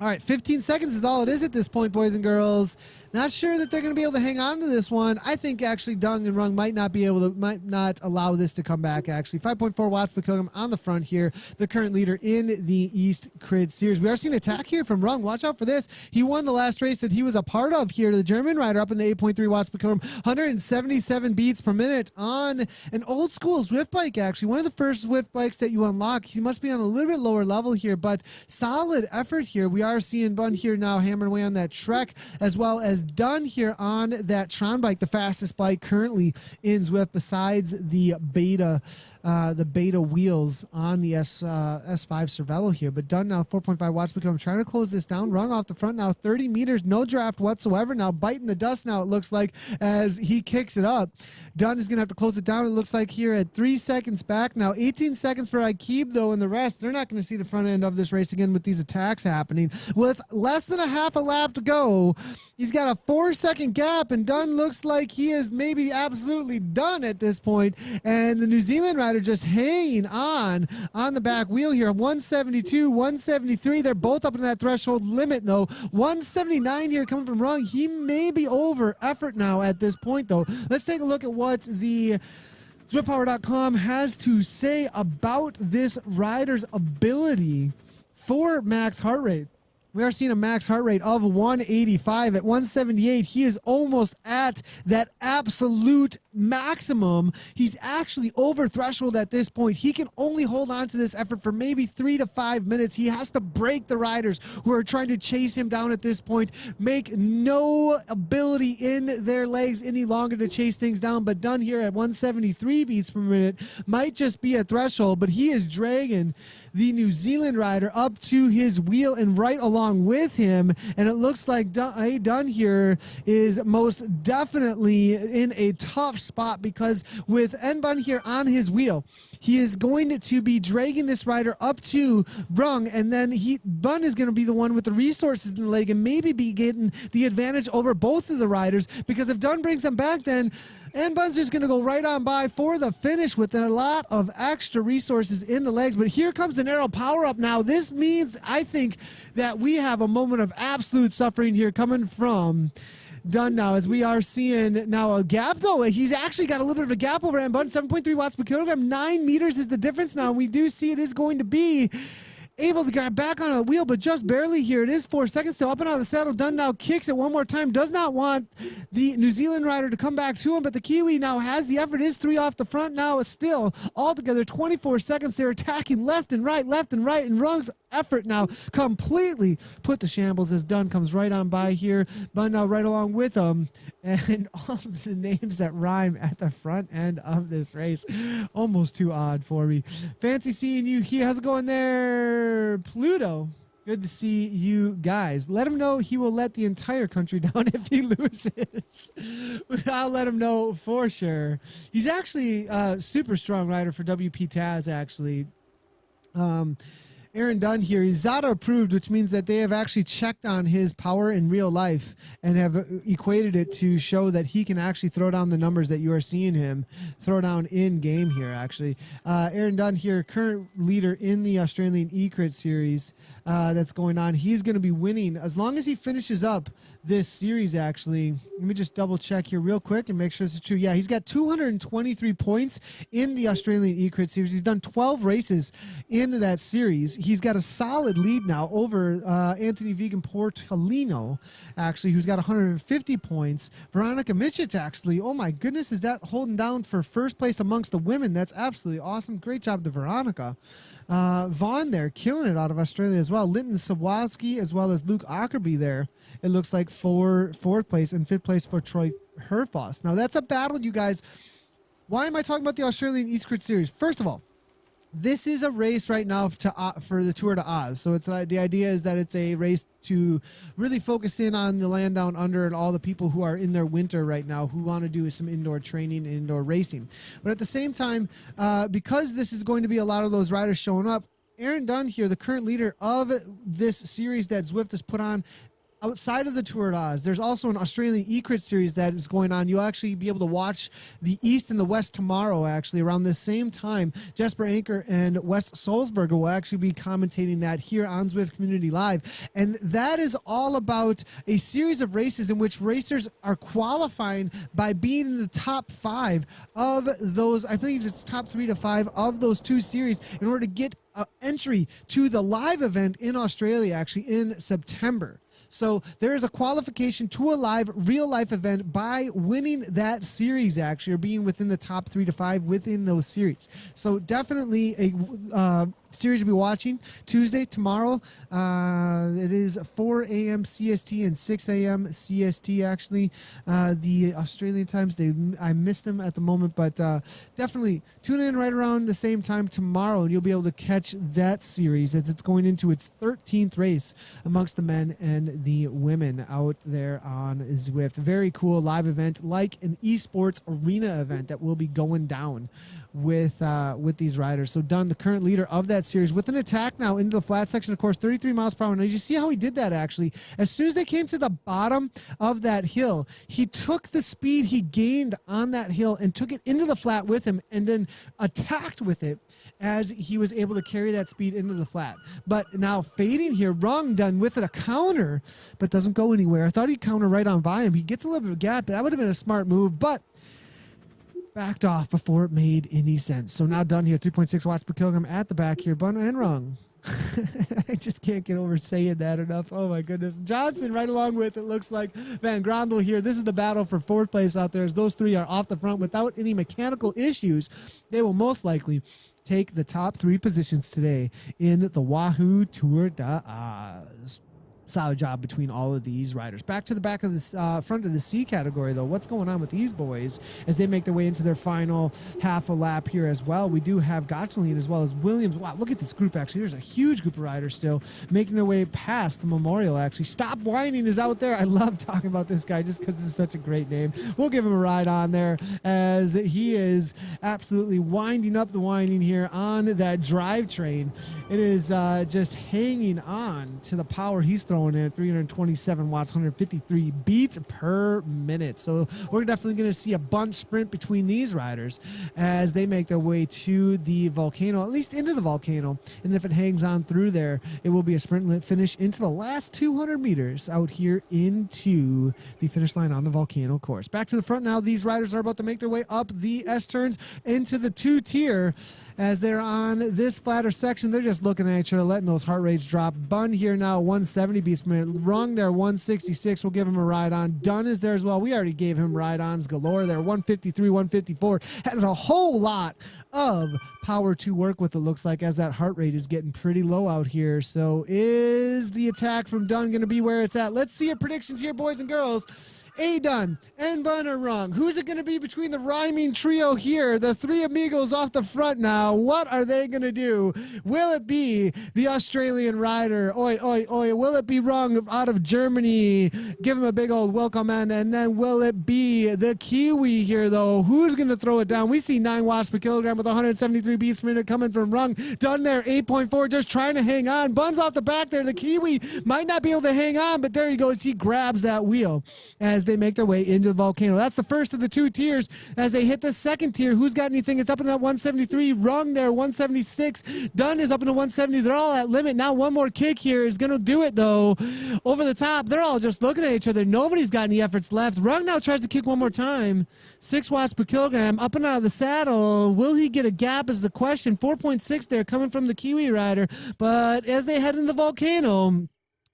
All right, 15 seconds is all it is at this point, boys and girls. Not sure that they're going to be able to hang on to this one. I think actually Dung and Rung might not allow this to come back, actually. 5.4 watts per kilogram on the front here, the current leader in the East Crid Series. We are seeing an attack here from Rung. Watch out for this. He won the last race that he was a part of here. The German rider up in the 8.3 watts per kilogram, 177 beats per minute on an old school Zwift bike, actually. One of the first Zwift bikes that you unlock. He must be on a little bit lower level here, but solid effort here. We are seeing Bun here now hammering away on that Trek, as well as Dunn here on that Tron bike, the fastest bike currently in Zwift besides the beta wheels on the S5 Cervelo here. But Dunn now 4.5 watts per kilogram, trying to close this down. Rung off the front now, 30 meters, no draft whatsoever. Now biting the dust now, it looks like, as he kicks it up. Dunn is going to have to close it down. It looks like here at 3 seconds back now. 18 seconds for Aikib, though, and the rest. They're not going to see the front end of this race again with these attacks happening. With less than a half a lap to go, he's got a 4-second gap, and Dunn looks like he is maybe absolutely done at this point. And the New Zealand rider just hanging on the back wheel here. 172, 173. They're both up in that threshold limit, though. 179 here coming from Rung. He may be over effort now at this point, though. Let's take a look at what the ZwiftPower.com has to say about this rider's ability for max heart rate. We are seeing a max heart rate of 185 at 178. He is almost at that absolute maximum. He's actually over threshold at this point. He can only hold on to this effort for maybe 3 to 5 minutes. He has to break the riders who are trying to chase him down at this point, make no ability in their legs any longer to chase things down. But Dunn here at 173 beats per minute might just be a threshold, but he is dragging the New Zealand rider up to his wheel and right along with him. And it looks like Dunn here is most definitely in a tough spot, because with Nbun here on his wheel, he is going to be dragging this rider up to Rung, and then Bun is going to be the one with the resources in the leg and maybe be getting the advantage over both of the riders, because if Dunn brings them back, then Nbun's just going to go right on by for the finish with a lot of extra resources in the legs. But here comes an arrow power up now. This means, I think, that we have a moment of absolute suffering here coming from Dunn now, as we are seeing now a gap, though. He's actually got a little bit of a gap over Nbun. 7.3 watts per kilogram. 9 meters is the difference now. We do see it is going to be able to get back on a wheel, but just barely here. It is 4 seconds still. Up and out of the saddle. Dunn now kicks it one more time. Does not want the New Zealand rider to come back to him, but the Kiwi now has the effort. Is 3 off the front now. Still altogether 24 seconds. They're attacking left and right, and Rung's effort now completely put the shambles as Dunn comes right on by here. Bun now right along with him. And all of the names that rhyme at the front end of this race. Almost too odd for me. Fancy seeing you here. How's it going there, Pluto? Good to see you guys. Let him know he will let the entire country down if he loses. I'll let him know for sure. He's actually a super strong rider for WP Taz, actually. Aaron Dunn here, he's Zada approved, which means that they have actually checked on his power in real life and have equated it to show that he can actually throw down the numbers that you are seeing him throw down in game here, actually. Aaron Dunn here, current leader in the Australian E-Crit series that's going on. He's going to be winning as long as he finishes up this series, actually. Let me just double check here real quick and make sure this is true. Yeah, he's got 223 points in the Australian E-Crit series. He's done 12 races in that series. He's got a solid lead now over Anthony Vegan Portolino, actually, who's got 150 points. Veronica Mitchett, actually, oh my goodness, is that holding down for first place amongst the women? That's absolutely awesome. Great job to Veronica. Vaughn there, killing it out of Australia as well. Linton Sawatsky as well as Luke Ockerby there. It looks like for fourth place and fifth place for Troy Herfoss. Now, that's a battle, you guys. Why am I talking about the Australian E-Crit series? First of all, this is a race right now for the Tour de Oz. So it's the idea is that it's a race to really focus in on the land down under and all the people who are in their winter right now who want to do some indoor training and indoor racing. But at the same time, because this is going to be a lot of those riders showing up, Aaron Dunn here, the current leader of this series that Zwift has put on, outside of the Tour de Oz, there's also an Australian E-Crit series that is going on. You'll actually be able to watch the East and the West tomorrow, actually, around the same time. Jesper Anker and Wes Solzberger will actually be commentating that here on Zwift Community Live. And that is all about a series of races in which racers are qualifying by being in the top 5 of those, I think it's top 3 to 5 of those 2 series in order to get entry to the live event in Australia, actually, in September. So there is a qualification to a live real-life event by winning that series, actually, or being within the top 3 to 5 within those series. So definitely a series you'll be watching Tuesday, tomorrow. It is 4 a.m. CST and 6 a.m. CST, actually. The Australian times, I miss them at the moment, but definitely tune in right around the same time tomorrow, and you'll be able to catch that series as it's going into its 13th race amongst the men and the women out there on Zwift. Very cool live event, like an esports arena event that will be going down with these riders. So Dunn, the current leader of that series, with an attack now into the flat section, of course, 33 miles per hour. Now, you see how he did that, actually. As soon as they came to the bottom of that hill, he took the speed he gained on that hill and took it into the flat with him and then attacked with it as he was able to carry that speed into the flat. But now fading here, wrong Dunn with it, a counter, but doesn't go anywhere. I thought he'd counter right on by him. He gets a little bit of a gap. That would have been a smart move, but backed off before it made any sense. So now Dunn here, 3.6 watts per kilogram at the back here. Bun and wrong. I just can't get over saying that enough. Oh my goodness. Johnson right along with it looks like Van Grondel here. This is the battle for fourth place out there as those 3 are off the front without any mechanical issues. They will most likely take the top 3 positions today in the Wahoo Tour de Oz. Solid job between all of these riders. Back to the back of the front of the C category, though. What's going on with these boys as they make their way into their final half a lap here as well? We do have Gottschalk as well as Williams. Wow, look at this group, actually. There's a huge group of riders still making their way past the memorial, actually. Stop Whining is out there. I love talking about this guy just because this is such a great name. We'll give him a ride on there as he is absolutely winding up the winding here on that drivetrain. It is just hanging on to the power he's throwing in at 327 watts, 153 beats per minute. So we're definitely going to see a bunch sprint between these riders as they make their way to the volcano, at least into the volcano. And if it hangs on through there, it will be a sprint finish into the last 200 meters out here into the finish line on the volcano course. Back to the front now. These riders are about to make their way up the S-turns into the 2-tier as they're on this flatter section. They're just looking at each other, letting those heart rates drop. Bun here now, 170 170 beats per minute. Rung there, 166. We'll give him a ride on. Dunn is there as well. We already gave him ride-ons galore there. 153, 154. Has a whole lot of power to work with, it looks like, as that heart rate is getting pretty low out here. So is the attack from Dunn going to be where it's at? Let's see your predictions here, boys and girls. A Dunn and Bun are wrong. Who's it going to be between the rhyming trio here? The three amigos off the front now. What are they going to do? Will it be the Australian rider? Oi, oi, oi. Will it be wrong out of Germany? Give him a big old welcome. And then will it be the Kiwi here, though? Who's going to throw it down? We see 9 watts per kilogram with 173 beats per minute coming from Rung. Dunn there, 8.4, just trying to hang on. Bun's off the back there. The Kiwi might not be able to hang on, but there he goes. He grabs that wheel as they make their way into the volcano. That's the first of the 2 tiers. As they hit the second tier, who's got anything? It's up in that 173. Rung there, 176. Dunn is up in the 170. They're all at limit. Now one more kick here is going to do it, though. Over the top, they're all just looking at each other. Nobody's got any efforts left. Rung now tries to kick one more time. 6 watts per kilogram, up and out of the saddle. Will he get a gap is the question. 4.6 there coming from the Kiwi rider. But as they head into the volcano,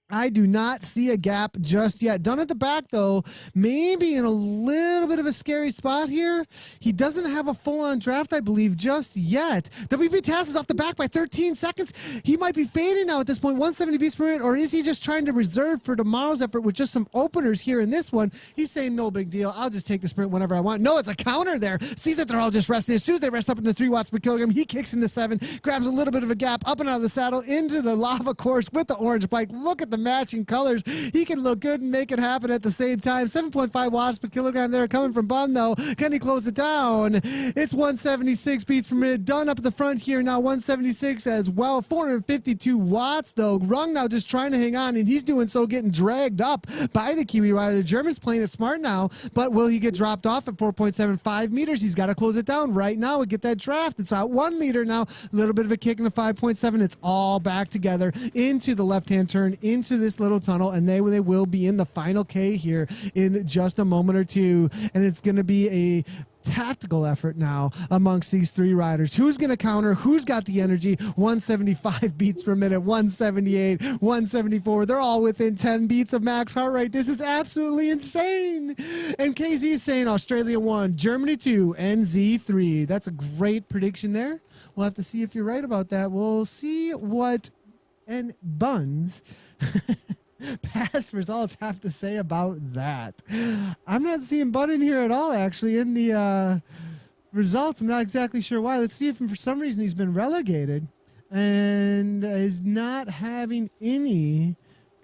I do not see a gap just yet. Dunn at the back, though, maybe in a little bit of a scary spot here. He doesn't have a full-on draft, I believe, just yet. WV Tass is off the back by 13 seconds. He might be fading now at this point, 170 beats per minute, or is he just trying to reserve for tomorrow's effort with just some openers here in this one? He's saying, no big deal. I'll just take the sprint whenever I want. No, it's a counter there. Sees that they're all just resting. As soon as they rest up into 3 watts per kilogram, he kicks into 7, grabs a little bit of a gap, up and out of the saddle, into the lava course with the orange bike. Look at the matching colors. He can look good and make it happen at the same time. 7.5 watts per kilogram there coming from Bun, though. Can he close it down? It's 176 beats per minute. Done up at the front here now, 176 as well. 452 watts, though. Rung now just trying to hang on, and he's doing so, getting dragged up by the Kiwi rider. The German's playing it smart now, but will he get dropped off at 4.75 meters? He's got to close it down right now and get that draft. It's out 1 meter now. A little bit of a kick in the 5.7. It's all back together into the left-hand turn, into this little tunnel, and they will be in the final K here in just a moment or two. And it's going to be a tactical effort now amongst these 3 riders. Who's going to counter? Who's got the energy? 175 beats per minute, 178, 174. They're all within 10 beats of max heart rate. This is absolutely insane. And KZ is saying Australia 1, Germany 2, NZ 3. That's a great prediction there. We'll have to see if you're right about that. We'll see what Buns past results have to say about that. I'm not seeing Bun in here at all, actually, in the results. I'm not exactly sure why. Let's see if for some reason he's been relegated and is not having any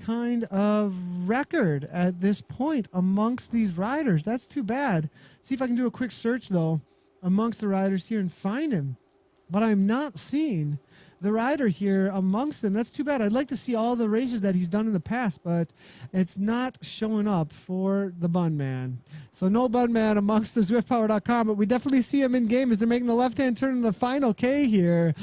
kind of record at this point amongst these riders. That's too bad. See if I can do a quick search, though, amongst the riders here and find him. But I'm not seeing the rider here amongst them. That's too bad. I'd like to see all the races that he's done in the past, but it's not showing up for the Bun Man. So no Bun Man amongst the ZwiftPower.com, but we definitely see him in game as they're making the left-hand turn in the final K here.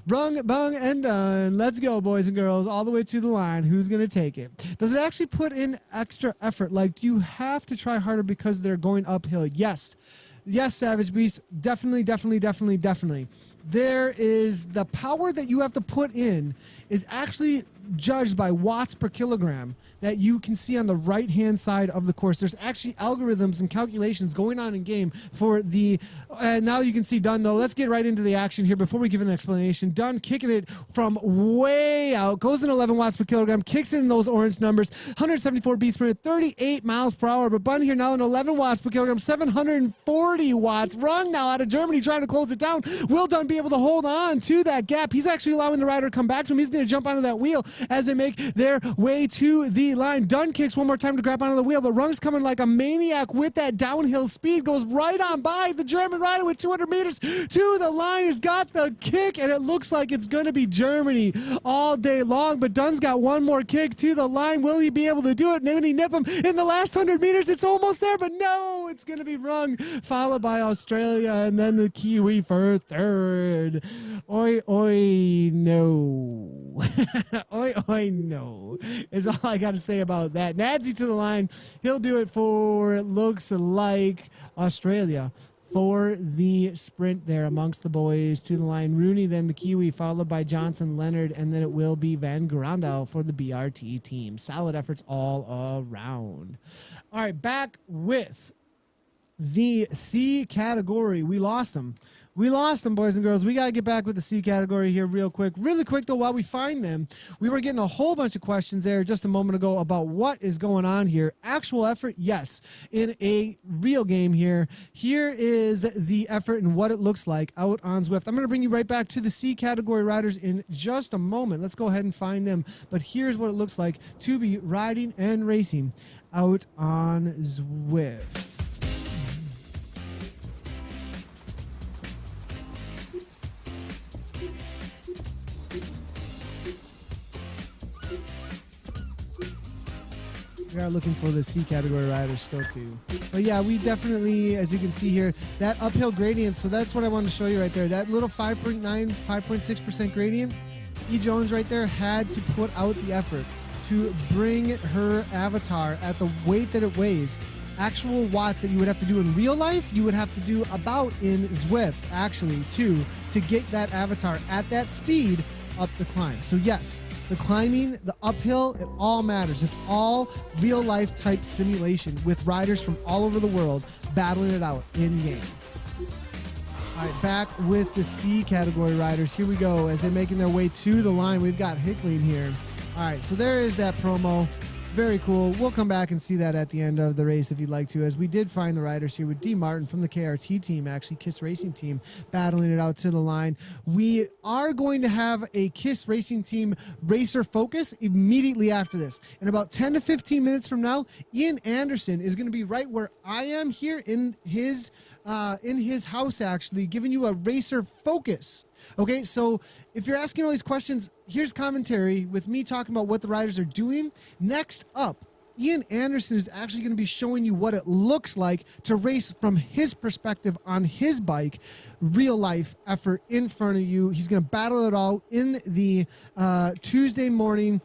Rung, bung, and done. Let's go, boys and girls, all the way to the line. Who's going to take it? Does it actually put in extra effort? Like, do you have to try harder because they're going uphill? Yes. Yes, Savage Beast. Definitely, definitely, definitely, definitely. There is the power that you have to put in is actually judged by watts per kilogram that you can see on the right-hand side of the course. There's actually algorithms and calculations going on in game for the, now you can see Dunn, though. Let's get right into the action here before we give an explanation. Dunn kicking it from way out, goes in 11 watts per kilogram, kicks in those orange numbers, 174 beats per minute, 38 miles per hour. But Bun here now in 11 watts per kilogram, 740 watts. Rung now out of Germany trying to close it down. Will Dunn be able to hold on to that gap? He's actually allowing the rider to come back to him. He's going to jump onto that wheel as they make their way to the line. Dunn kicks one more time to grab onto the wheel, but Rung's coming like a maniac with that downhill speed, goes right on by the German rider with 200 meters to the line. Has got the kick, and it looks like it's going to be Germany all day long, but Dunn's got one more kick to the line. Will he be able to do it? Can he nip him in the last 100 meters? It's almost there, but no, it's going to be Rung, followed by Australia, and then the Kiwi for third. Oi, oi, no. Oi, oi, no, is all I got to say about that. Nadsy to the line. He'll do it for, it looks like, Australia. for the sprint there amongst the boys to the line. Rooney, then the Kiwi, followed by Johnson, Leonard, and then it will be Van Grandau for the BRT team. Solid efforts all around. All right, back with the C category. We lost them. We lost them, boys and girls. We got to get back with the C category here real quick. Really quick, though, while we find them, we were getting a whole bunch of questions there just a moment ago about what is going on here. Actual effort, yes, in a real game here. Here is the effort and what it looks like out on Zwift. I'm going to bring you right back to the C category riders in just a moment. Let's go ahead and find them. But here's what it looks like to be riding and racing out on Zwift. We are looking for the C category riders still too. But yeah, we definitely, as you can see here, that uphill gradient. So that's what I wanted to show you right there. That little 5.9, 5.6% gradient. E. Jones right there had to put out the effort to bring her avatar at the weight that it weighs. Actual watts that you would have to do in real life, you would have to do about in Zwift actually too, to get that avatar at that speed up the climb. So yes, the climbing, the uphill, it all matters. It's all real life type simulation with riders from all over the world battling it out in game. All right, back with the C category riders. Here we go as they're making their way to the line. We've got Hickling here. All right, so there is that promo. Very cool. We'll come back and see that at the end of the race if you'd like to, as we did find the riders here with D. Martin from the KRT team, actually KISS Racing team, battling it out to the line. We are going to have a KISS Racing team racer focus immediately after this. In about 10 to 15 minutes from now, Ian Anderson is going to be right where I am here in his house, actually, giving you a racer focus. Okay, so if you're asking all these questions, here's commentary with me talking about what the riders are doing. Next up, Ian Anderson is actually going to be showing you what it looks like to race from his perspective on his bike, real life effort in front of you. He's going to battle it all in the Tuesday morning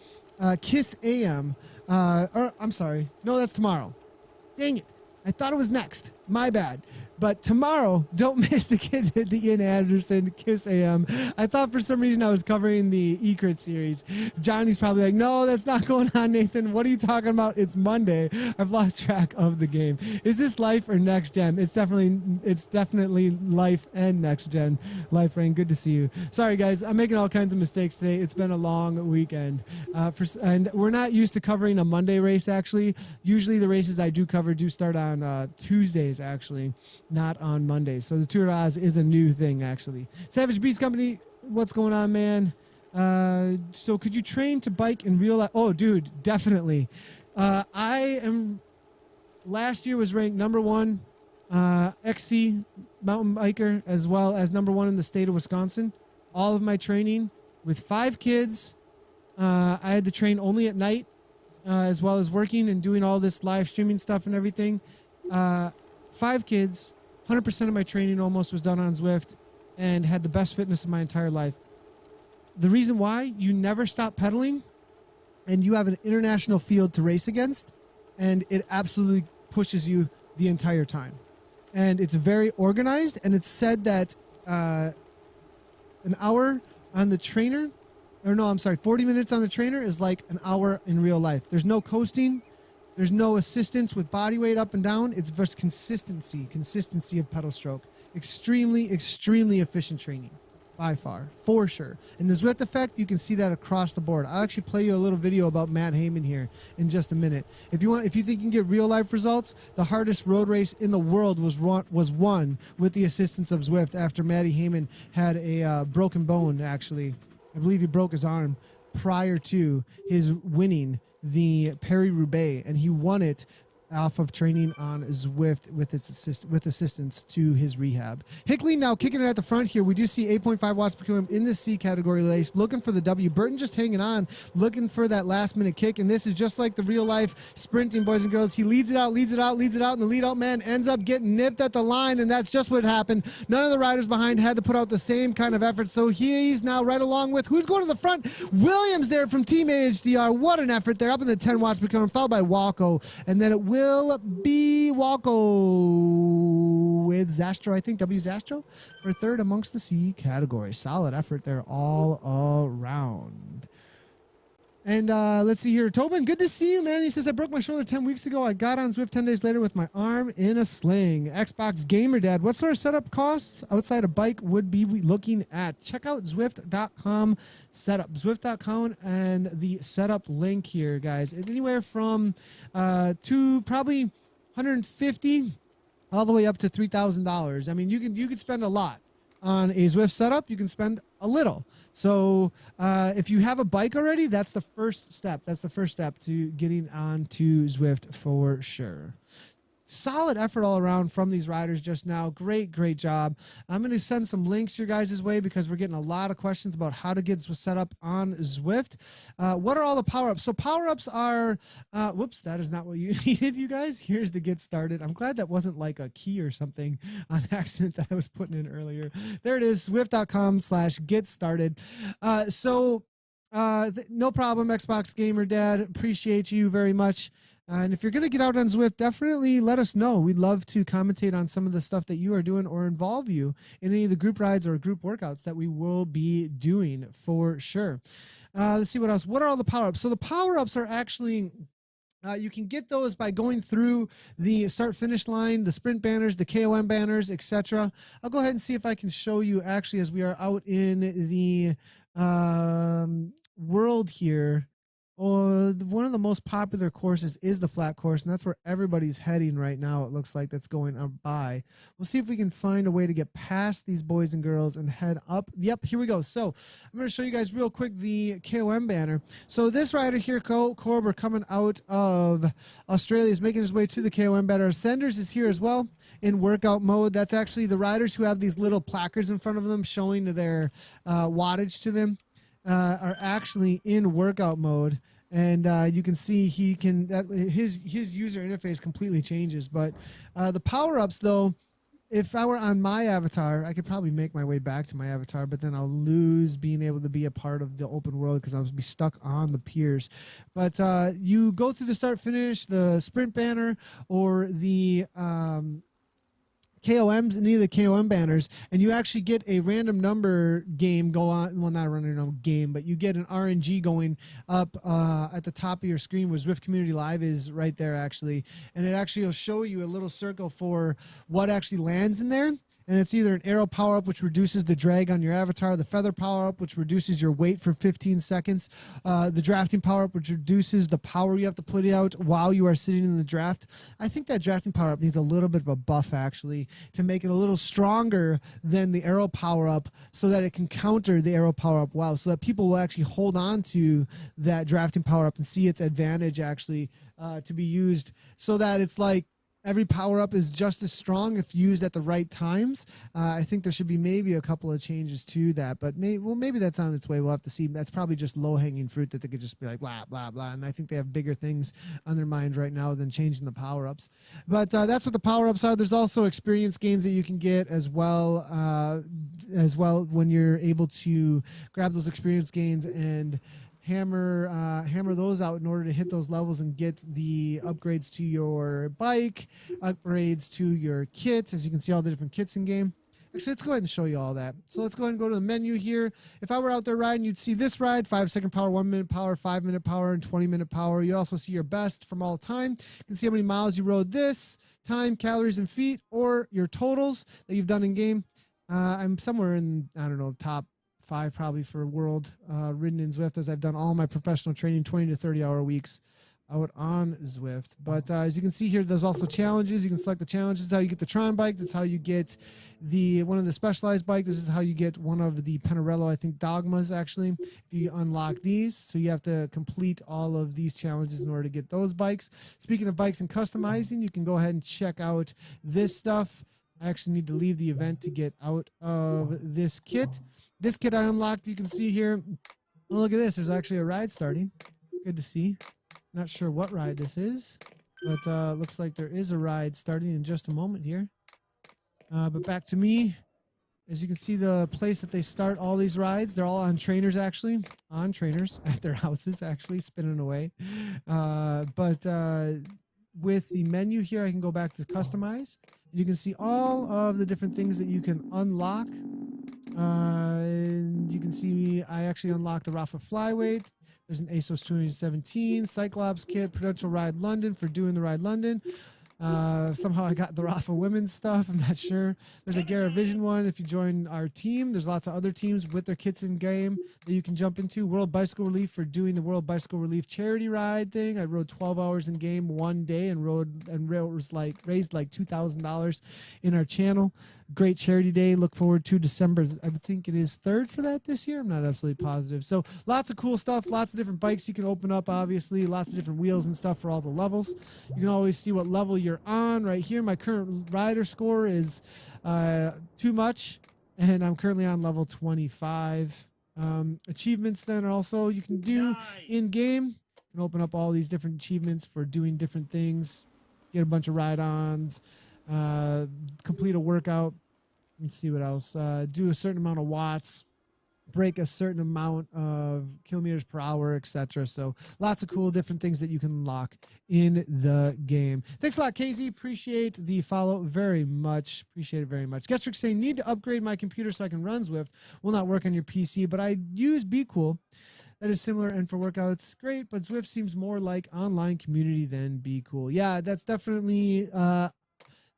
KISS AM. I'm sorry. No, that's tomorrow. Dang it. I thought it was next. My bad. But tomorrow, don't miss the Ian Anderson KISS AM. I thought for some reason I was covering the eCrit series. Johnny's probably like, no, that's not going on, Nathan. What are you talking about? It's Monday. I've lost track of the game. Is this life or next gen? It's definitely life and next gen. Life Rain, good to see you. Sorry guys, I'm making all kinds of mistakes today. It's been a long weekend. And we're not used to covering a Monday race actually. Usually the races I do cover do start on Tuesdays actually, not on Mondays. So the Tour de Oz is a new thing actually. Savage Beast Company, what's going on, man? So could you train to bike in real life? Oh, dude, definitely. Last year was ranked number 1 XC mountain biker, as well as number 1 in the state of Wisconsin. All of my training with 5 kids. I had to train only at night, as well as working and doing all this live streaming stuff and everything. 5 kids, 100% of my training almost was done on Zwift, and had the best fitness of my entire life. The reason why, you never stop pedaling, and you have an international field to race against, and it absolutely pushes you the entire time. And it's very organized, and it's said that an hour on the trainer, 40 minutes on the trainer is like an hour in real life. There's no coasting. There's no assistance with body weight up and down. It's just consistency of pedal stroke. Extremely, extremely efficient training. By far, for sure. And the Zwift effect, you can see that across the board. I'll actually play you a little video about Matt Heyman here in just a minute. If you think you can get real life results, the hardest road race in the world was won with the assistance of Zwift after Matty Heyman had a broken bone, actually. I believe he broke his arm prior to his winning the Paris-Roubaix, and he won it off of training on Zwift with assistance to his rehab. Hickley now kicking it at the front here. We do see 8.5 watts per kilogram in the C category race, looking for the W. Burton just hanging on, looking for that last minute kick, and this is just like the real life sprinting, boys and girls. He leads it out, and the lead out man ends up getting nipped at the line, and that's just what happened. None of the riders behind had to put out the same kind of effort, so he's now right along with, who's going to the front? Williams there from Team AHDR. What an effort there, up in the 10 watts per kilogram, followed by Walko, and then it will be Walko with Zastro, I think, W Zastro, for third amongst the C category. Solid effort there all around. And let's see here. Tobin, good to see you, man. He says, I broke my shoulder 10 weeks ago. I got on Zwift 10 days later with my arm in a sling. Xbox Gamer Dad, what sort of setup costs outside a bike would be we looking at? Check out Zwift.com setup. Zwift.com and the setup link here, guys. Anywhere from to probably 150 all the way up to $3,000. I mean, you could spend a lot on a Zwift setup. You can spend a little. So if you have a bike already, that's the first step. That's the first step to getting onto Zwift for sure. Solid effort all around from these riders just now. Great job. I'm going to send some links your guys' way because we're getting a lot of questions about how to get set up on Zwift. What are all the power-ups? So power-ups are, whoops, that is not what you needed, you guys. Here's the get started. I'm glad that wasn't like a key or something on accident that I was putting in earlier. There it is, Zwift.com/get started. No problem, Xbox Gamer Dad. Appreciate you very much. And if you're going to get out on Zwift, definitely let us know. We'd love to commentate on some of the stuff that you are doing or involve you in any of the group rides or group workouts that we will be doing for sure. Let's see what else. What are all the power-ups? So the power-ups are actually... you can get those by going through the start-finish line, the sprint banners, the KOM banners, etc. I'll go ahead and see if I can show you actually as we are out in the world here. One of the most popular courses is the flat course, and that's where everybody's heading right now. It looks like that's going by. We'll see if we can find a way to get past these boys and girls and head up. Yep, here we go. So I'm going to show you guys real quick the KOM banner. So this rider here, Corber, coming out of Australia, is making his way to the KOM banner. Senders is here as well in workout mode. That's actually the riders who have these little placards in front of them showing their wattage to them. Are actually in workout mode, and you can see his user interface completely changes. But the power-ups, though, if I were on my avatar, I could probably make my way back to my avatar, but then I'll lose being able to be a part of the open world because I'll be stuck on the piers. But you go through the start-finish, the sprint banner, or the KOMs, any of the KOM banners, and you actually get a random number game go on. Well, not a random number game, but you get an RNG going up at the top of your screen where Zwift Community Live is right there, actually. And it actually will show you a little circle for what actually lands in there. And it's either an arrow power-up, which reduces the drag on your avatar, the feather power-up, which reduces your weight for 15 seconds, the drafting power-up, which reduces the power you have to put out while you are sitting in the draft. I think that drafting power-up needs a little bit of a buff, actually, to make it a little stronger than the arrow power-up so that it can counter the arrow power-up well, so that people will actually hold on to that drafting power-up and see its advantage, actually, to be used so that it's like, every power-up is just as strong if used at the right times. I think there should be maybe a couple of changes to that, but maybe that's on its way. We'll have to see. That's probably just low-hanging fruit that they could just be like, blah, blah, blah. And I think they have bigger things on their mind right now than changing the power-ups. But that's what the power-ups are. There's also experience gains that you can get as well when you're able to grab those experience gains and hammer those out in order to hit those levels and get the upgrades to your bike, upgrades to your kit. As you can see, all the different kits in game. Actually, let's go ahead and show you all that. So let's go ahead and go to the menu here. If I were out there riding, you'd see this ride, 5-second power, 1-minute power, 5-minute power, and 20-minute power. You'd also see your best from all time. You can see how many miles you rode this, time, calories, and feet, or your totals that you've done in game. I'm somewhere in, I don't know, top 5 probably for world ridden in Zwift, as I've done all my professional training 20 to 30 hour weeks out on Zwift. But as you can see here, there's also challenges. You can select the challenges. This is how you get the Tron bike. That's how you get one of the specialized bike. This is how you get one of the Penarello, I think, dogmas, actually, if you unlock these. So you have to complete all of these challenges in order to get those bikes. Speaking of bikes and customizing, you can go ahead and check out this stuff. I actually need to leave the event to get out of this kit. This kit I unlocked, you can see here. Oh, look at this. There's actually a ride starting. Good to see. Not sure what ride this is, but looks like there is a ride starting in just a moment here. But back to me. As you can see, the place that they start all these rides, they're all on trainers, actually. On trainers at their houses, actually, spinning away. with the menu here, I can go back to customize. You can see all of the different things that you can unlock. And you can see I actually unlocked the Rafa Flyweight. There's an ASOS 217, Cyclops kit, Prudential Ride London for doing the Ride London. Somehow I got the Rafa women's stuff. I'm not sure. There's a Gara Vision one. If you join our team, there's lots of other teams with their kits in game that you can jump into. World Bicycle Relief for doing the World Bicycle Relief charity ride thing. I rode 12 hours in game one day and raised like $2,000 in our channel. Great charity day. Look forward to December. I think it is 3rd for that this year. I'm not absolutely positive. So lots of cool stuff. Lots of different bikes you can open up, obviously. Lots of different wheels and stuff for all the levels. You can always see what level you're on right here. My current rider score is too much, and I'm currently on level 25. Achievements then are also you can do in-game. You can open up all these different achievements for doing different things. Get a bunch of ride-ons. Complete a workout. Let's see what else. Do a certain amount of watts, break a certain amount of kilometers per hour, etc. So lots of cool different things that you can unlock in the game. Thanks a lot, KZ. Appreciate the follow very much. Appreciate it very much. Gestrick saying, need to upgrade my computer so I can run Zwift. Will not work on your PC, but I use Be Cool. That is similar, and for workouts, great, but Zwift seems more like online community than Be Cool. Yeah, that's definitely...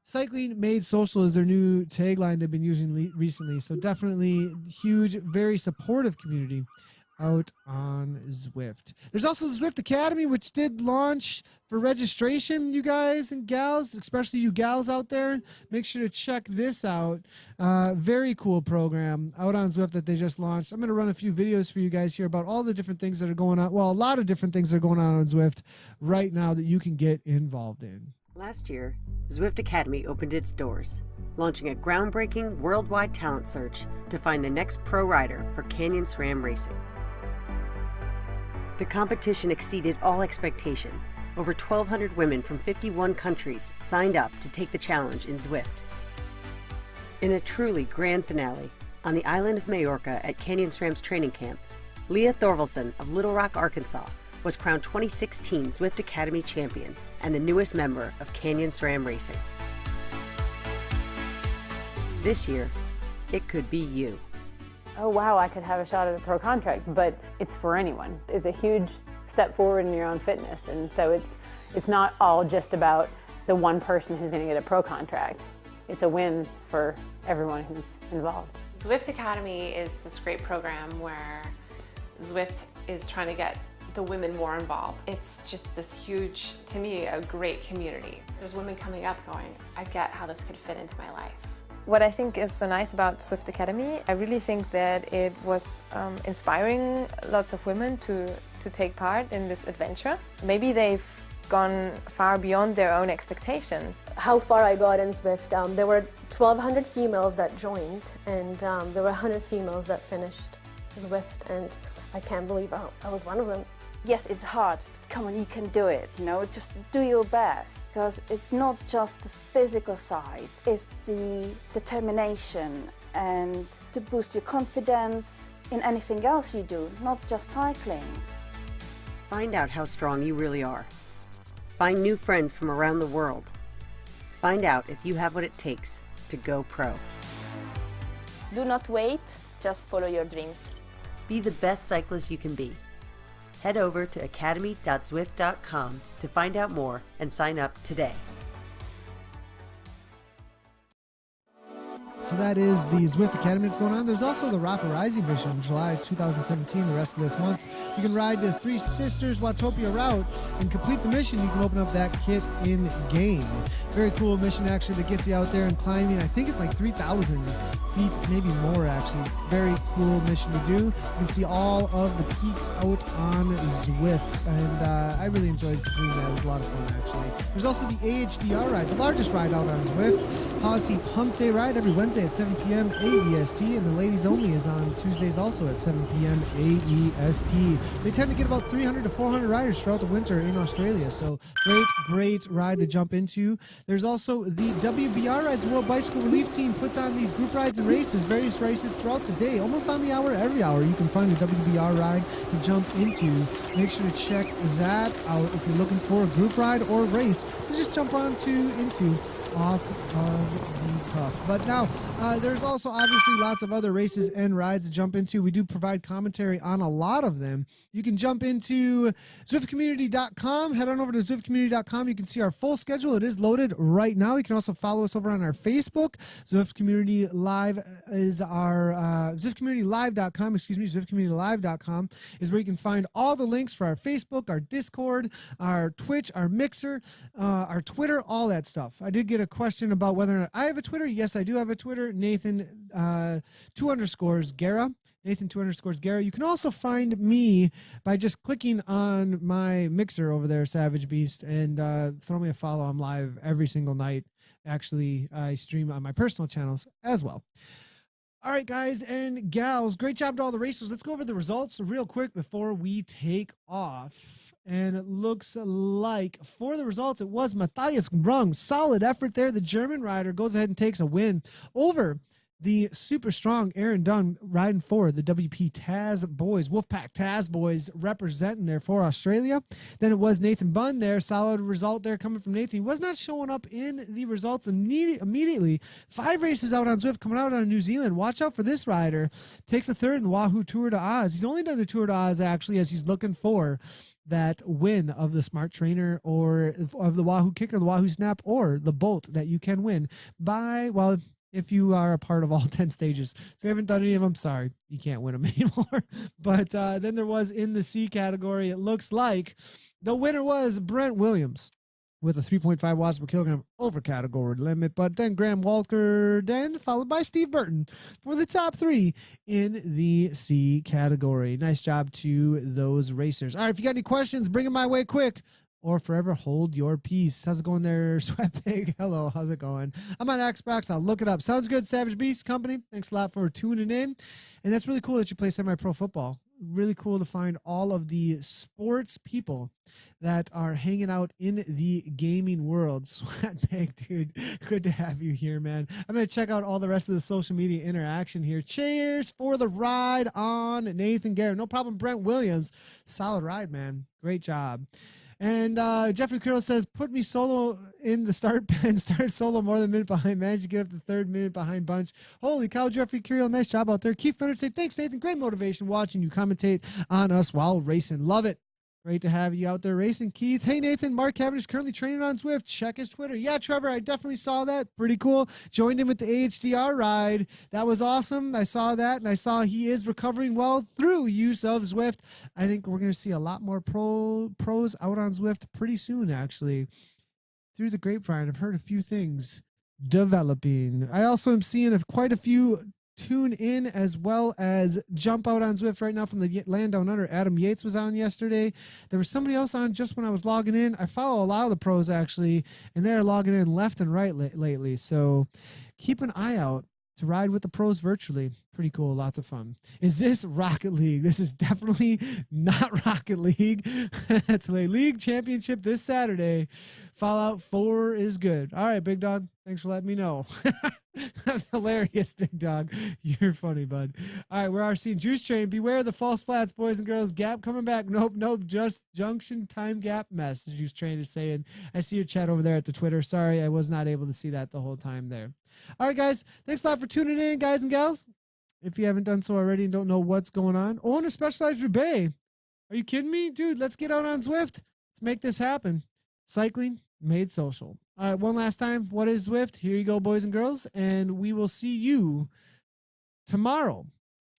Cycling made social is their new tagline they've been using recently. So definitely huge, very supportive community out on Zwift. There's also the Zwift Academy, which did launch for registration, you guys and gals, especially you gals out there. Make sure to check this out. Very cool program out on Zwift that they just launched. I'm going to run a few videos for you guys here about all the different things that are going on. Well, a lot of different things that are going on Zwift right now that you can get involved in. Last year, Zwift Academy opened its doors, launching a groundbreaking worldwide talent search to find the next pro rider for Canyon SRAM racing. The competition exceeded all expectation. Over 1,200 women from 51 countries signed up to take the challenge in Zwift. In a truly grand finale, on the island of Majorca at Canyon SRAM's training camp, Leah Thorvaldsen of Little Rock, Arkansas, was crowned 2016 Zwift Academy champion and the newest member of Canyon SRAM Racing. This year, it could be you. Oh wow, I could have a shot at a pro contract, but it's for anyone. It's a huge step forward in your own fitness, and so it's not all just about the one person who's going to get a pro contract. It's a win for everyone who's involved. Zwift Academy is this great program where Zwift is trying to get the women more involved. It's just this huge, to me, a great community. There's women coming up going, I get how this could fit into my life. What I think is so nice about Zwift Academy, I really think that it was inspiring lots of women to take part in this adventure. Maybe they've gone far beyond their own expectations. How far I got in Zwift, there were 1,200 females that joined, and there were 100 females that finished Zwift, and I can't believe I was one of them. Yes, it's hard. Come on, you can do it, you know, just do your best. Because it's not just the physical side, it's the determination and to boost your confidence in anything else you do, not just cycling. Find out how strong you really are. Find new friends from around the world. Find out if you have what it takes to go pro. Do not wait, just follow your dreams. Be the best cyclist you can be. Head over to academy.zwift.com to find out more and sign up today. So that is the Zwift Academy that's going on. There's also the Rafa Rising mission, July 2017, the rest of this month. You can ride the Three Sisters Watopia route and complete the mission. You can open up that kit in game. Very cool mission actually that gets you out there and climbing. I think it's like 3,000 feet, maybe more actually. Very cool mission to do. You can see all of the peaks out on Zwift, and I really enjoyed completing that. It was a lot of fun actually. There's also the AHDR ride, the largest ride out on Zwift. Hossy Hump Day ride every Wednesday Wednesday at 7 p.m. AEST, and the ladies only is on Tuesdays also at 7 p.m. AEST. They tend to get about 300 to 400 riders throughout the winter in Australia, so great ride to jump into. There's also the WBR Rides, the World Bicycle Relief Team puts on these group rides and races, various races throughout the day, almost on the hour, every hour. You can find a WBR ride to jump into. Make sure to check that out if you're looking for a group ride or race to just jump into off of the cuff. But now, there's also obviously lots of other races and rides to jump into. We do provide commentary on a lot of them. You can jump into ZwiftCommunity.com. Head on over to ZwiftCommunity.com. You can see our full schedule. It is loaded right now. You can also follow us over on our Facebook. Zwift Community Live is our ZwiftCommunityLive.com. ZwiftCommunityLive.com is where you can find all the links for our Facebook, our Discord, our Twitch, our Mixer, our Twitter, all that stuff. I did get a question about whether or not I have a Twitter. Yes, I do have a Twitter. Nathan 2_Guerra. Nathan 2_Guerra. You can also find me by just clicking on my Mixer over there, Savage Beast, and throw me a follow. I'm live every single night. Actually, I stream on my personal channels as well. All right, guys and gals, great job to all the racers. Let's go over the results real quick before we take off. And it looks like for the results, it was Matthias Grung. Solid effort there. The German rider goes ahead and takes a win over the super strong Aaron Dunn, riding for the WP Taz Boys, Wolfpack Taz Boys, representing there for Australia. Then it was Nathan Bunn there. Solid result there coming from Nathan. He was not showing up in the results immediately. 5 races out on Zwift, coming out on New Zealand. Watch out for this rider. Takes a third in the Wahoo Tour de Oz. He's only done the Tour de Oz, actually, as he's looking for that win of the Smart Trainer or of the Wahoo Kicker, the Wahoo Snap, or the Bolt that you can win by, well, if you are a part of all 10 stages. So you haven't done any of them, sorry, you can't win them anymore. But then there was in the C category, it looks like the winner was Brent Williams with a 3.5 watts per kilogram over category limit. But then Graham Walker, then followed by Steve Burton for the top 3 in the C category. Nice job to those racers. All right, if you got any questions, bring them my way quick, or forever hold your peace. How's it going there, Sweatpig? Hello, how's it going? I'm on Xbox. I'll look it up. Sounds good, Savage Beast Company. Thanks a lot for tuning in. And that's really cool that you play semi-pro football. Really cool to find all of the sports people that are hanging out in the gaming world. Sweatpig, dude, good to have you here, man. I'm going to check out all the rest of the social media interaction here. Cheers for the ride on Nathan Garrett. No problem, Brent Williams. Solid ride, man. Great job. And Jeffrey Carroll says, put me solo in the start pen. Started solo more than a minute behind. Managed to get up to 3rd minute behind bunch. Holy cow, Jeffrey Carroll. Nice job out there. Keith Leonard said, thanks, Nathan. Great motivation watching you commentate on us while racing. Love it. Great to have you out there racing, Keith. Hey, Nathan, Mark Cavendish currently training on Zwift. Check his Twitter. Yeah, Trevor, I definitely saw that. Pretty cool. Joined him at the AHDR ride. That was awesome. I saw that, and I saw he is recovering well through use of Zwift. I think we're going to see a lot more pros out on Zwift pretty soon, actually. Through the grapevine, I've heard a few things developing. I also am seeing quite a few tune in as well as jump out on Zwift right now from the Land Down Under. Adam Yates was on yesterday. There was somebody else on just when I was logging in. I follow a lot of the pros actually, and they're logging in left and right lately. So keep an eye out to ride with the pros virtually. Pretty cool. Lots of fun. Is this Rocket League? This is definitely not Rocket League. It's a league championship this Saturday. Fallout 4 is good. All right, big dog. Thanks for letting me know. That's hilarious, big dog. You're funny, bud. All right, we're seeing Juice Train. Beware the false flats, boys and girls. Gap coming back. Nope. Just junction time gap mess. Juice Train is saying. I see your chat over there at the Twitter. Sorry, I was not able to see that the whole time there. All right, guys. Thanks a lot for tuning in, guys and gals. If you haven't done so already and don't know what's going on. Oh, and a Specialized Roubaix. Are you kidding me? Dude, let's get out on Zwift. Let's make this happen. Cycling made social. All right, one last time. What is Zwift? Here you go, boys and girls. And we will see you tomorrow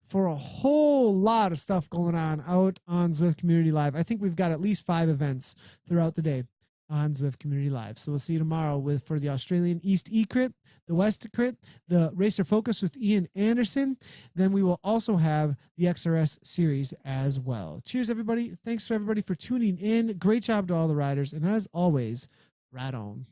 for a whole lot of stuff going on out on Zwift Community Live. I think we've got at least 5 events throughout the day on Zwift Community Live. So we'll see you tomorrow for the Australian East E-Crit, the West Crit, the Racer Focus with Ian Anderson. Then we will also have the XRS series as well. Cheers, everybody. Thanks for everybody for tuning in. Great job to all the riders. And as always, ride on.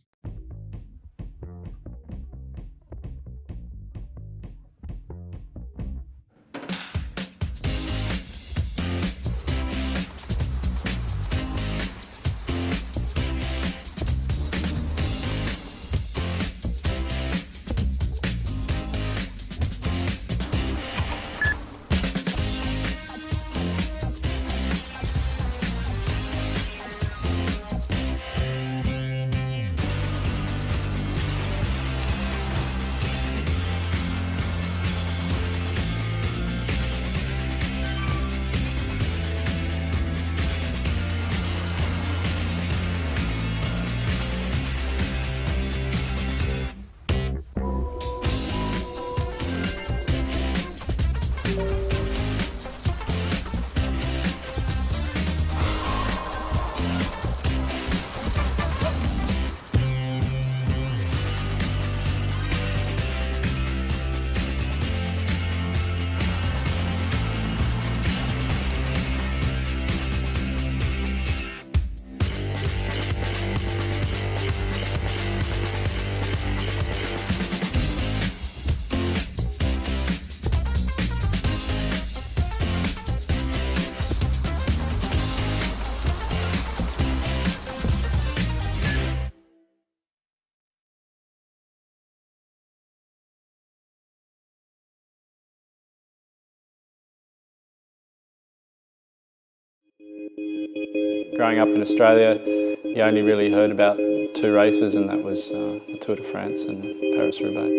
Growing up in Australia, you only really heard about two races, and that was the Tour de France and Paris-Roubaix.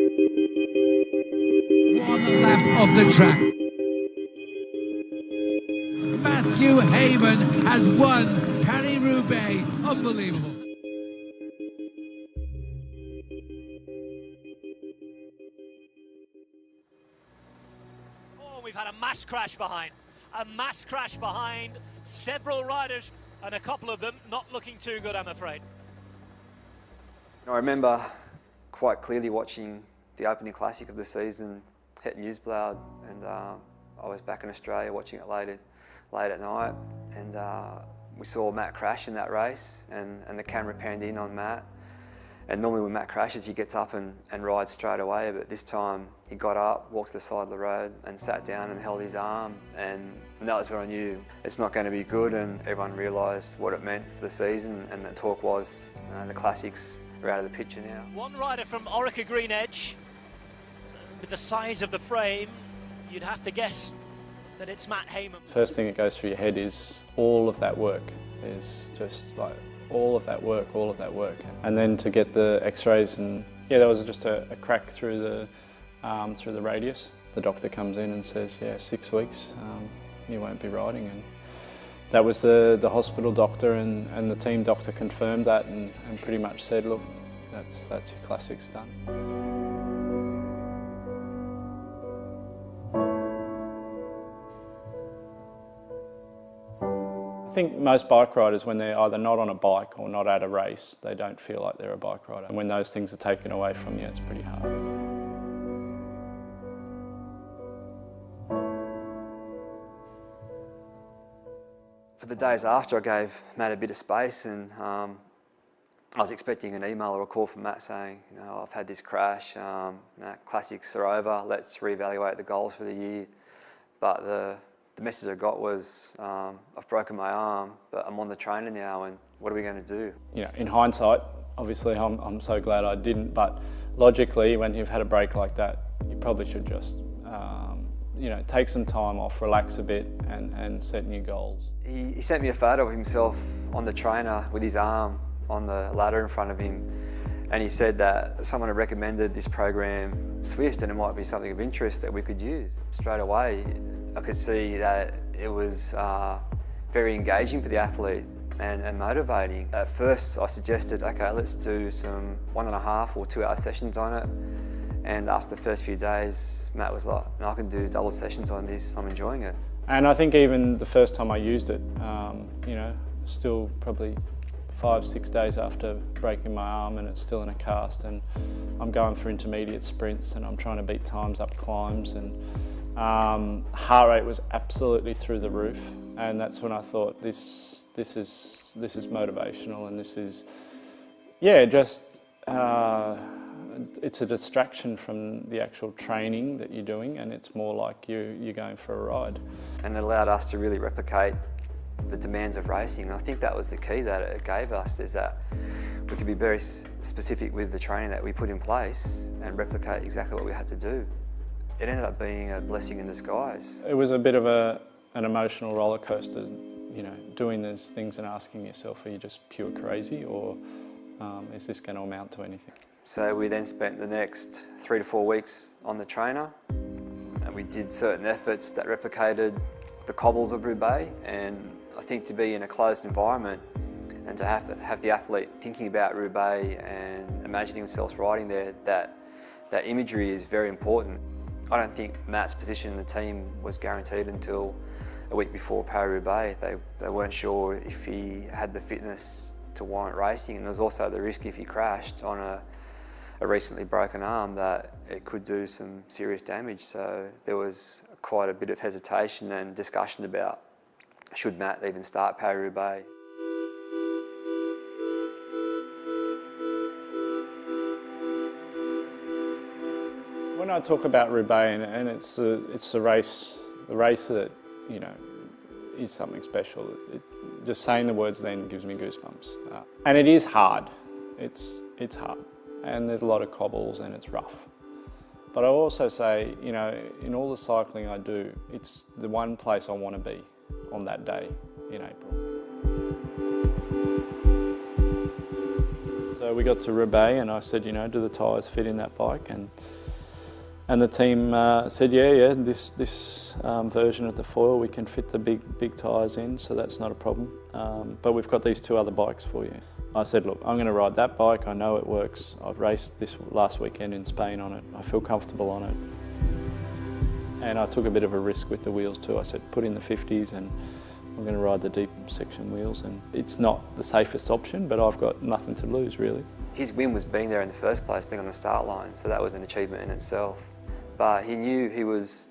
One lap of the track. Matthew Haven has won Paris-Roubaix. Unbelievable. Oh, we've had a mass crash behind. A mass crash behind several riders, and a couple of them not looking too good, I'm afraid. I remember quite clearly watching the opening classic of the season, Het Nieuwsblad, and I was back in Australia watching it late at night, and we saw Matt crash in that race, and the camera panned in on Matt. And normally when Matt crashes, he gets up and rides straight away, but this time he got up, walked to the side of the road and sat down and held his arm, and that was when I knew it's not going to be good, and everyone realised what it meant for the season, and the talk was the classics are out of the picture now. One rider from Orica Green Edge, with the size of the frame, you'd have to guess that it's Matt Hayman. First thing that goes through your head is all of that work. Is just like all of that work. And then to get the x-rays, and yeah, there was just a crack through the radius. The doctor comes in and says, yeah, 6 weeks, you won't be riding. And that was the hospital doctor, and the team doctor confirmed that and pretty much said, look, that's your classics done. I think most bike riders, when they're either not on a bike or not at a race, they don't feel like they're a bike rider. And when those things are taken away from you, it's pretty hard. For the days after, I gave Matt a bit of space, and I was expecting an email or a call from Matt saying, you know, I've had this crash, classics are over, let's reevaluate the goals for the year. But the message I got was, I've broken my arm, but I'm on the trainer now, and what are we going to do? You know, in hindsight, obviously I'm so glad I didn't, but logically, when you've had a break like that, you probably should just, you know, take some time off, relax a bit, and set new goals. He sent me a photo of himself on the trainer with his arm on the ladder in front of him, and he said that someone had recommended this program, Zwift, and it might be something of interest that we could use. Straight away, I could see that it was very engaging for the athlete and motivating. At first, I suggested, okay, let's do some 1.5 or 2 hour sessions on it. And after the first few days, Matt was like, no, I can do double sessions on this, I'm enjoying it. And I think even the first time I used it, you know, still probably 5-6 days after breaking my arm, and it's still in a cast, and I'm going for intermediate sprints, and I'm trying to beat times up climbs, and heart rate was absolutely through the roof, and that's when I thought this is motivational, and this is, yeah, just it's a distraction from the actual training that you're doing, and it's more like you're going for a ride. And it allowed us to really replicate the demands of racing. And I think that was the key that it gave us, is that we could be very specific with the training that we put in place and replicate exactly what we had to do. It ended up being a blessing in disguise. It was a bit of an emotional roller coaster, you know, doing these things and asking yourself, are you just pure crazy, or is this going to amount to anything? So we then spent the next 3 to 4 weeks on the trainer, and we did certain efforts that replicated the cobbles of Roubaix, and I think to be in a closed environment and to have the athlete thinking about Roubaix and imagining themselves riding there, that imagery is very important. I don't think Matt's position in the team was guaranteed until a week before Paris-Roubaix. They weren't sure if he had the fitness to warrant racing, and there was also the risk if he crashed on a recently broken arm that it could do some serious damage. So there was quite a bit of hesitation and discussion about should Matt even start Paris-Roubaix. When I talk about Roubaix, and it's the race that, you know, is something special. Just saying the words then gives me goosebumps. And it is hard. It's hard. And there's a lot of cobbles and it's rough. But I also say, you know, in all the cycling I do, it's the one place I want to be. on that day in April. So we got to Roubaix and I said, you know, do the tyres fit in that bike? And the team said, yeah, this version of the foil, we can fit the big tyres in, so that's not a problem. But we've got these 2 other bikes for you. I said, look, I'm going to ride that bike, I know it works. I've raced this last weekend in Spain on it, I feel comfortable on it. And I took a bit of a risk with the wheels too. I said, put in the 50s and I'm going to ride the deep section wheels. And it's not the safest option, but I've got nothing to lose really. His win was being there in the first place, being on the start line, so that was an achievement in itself. But he knew he was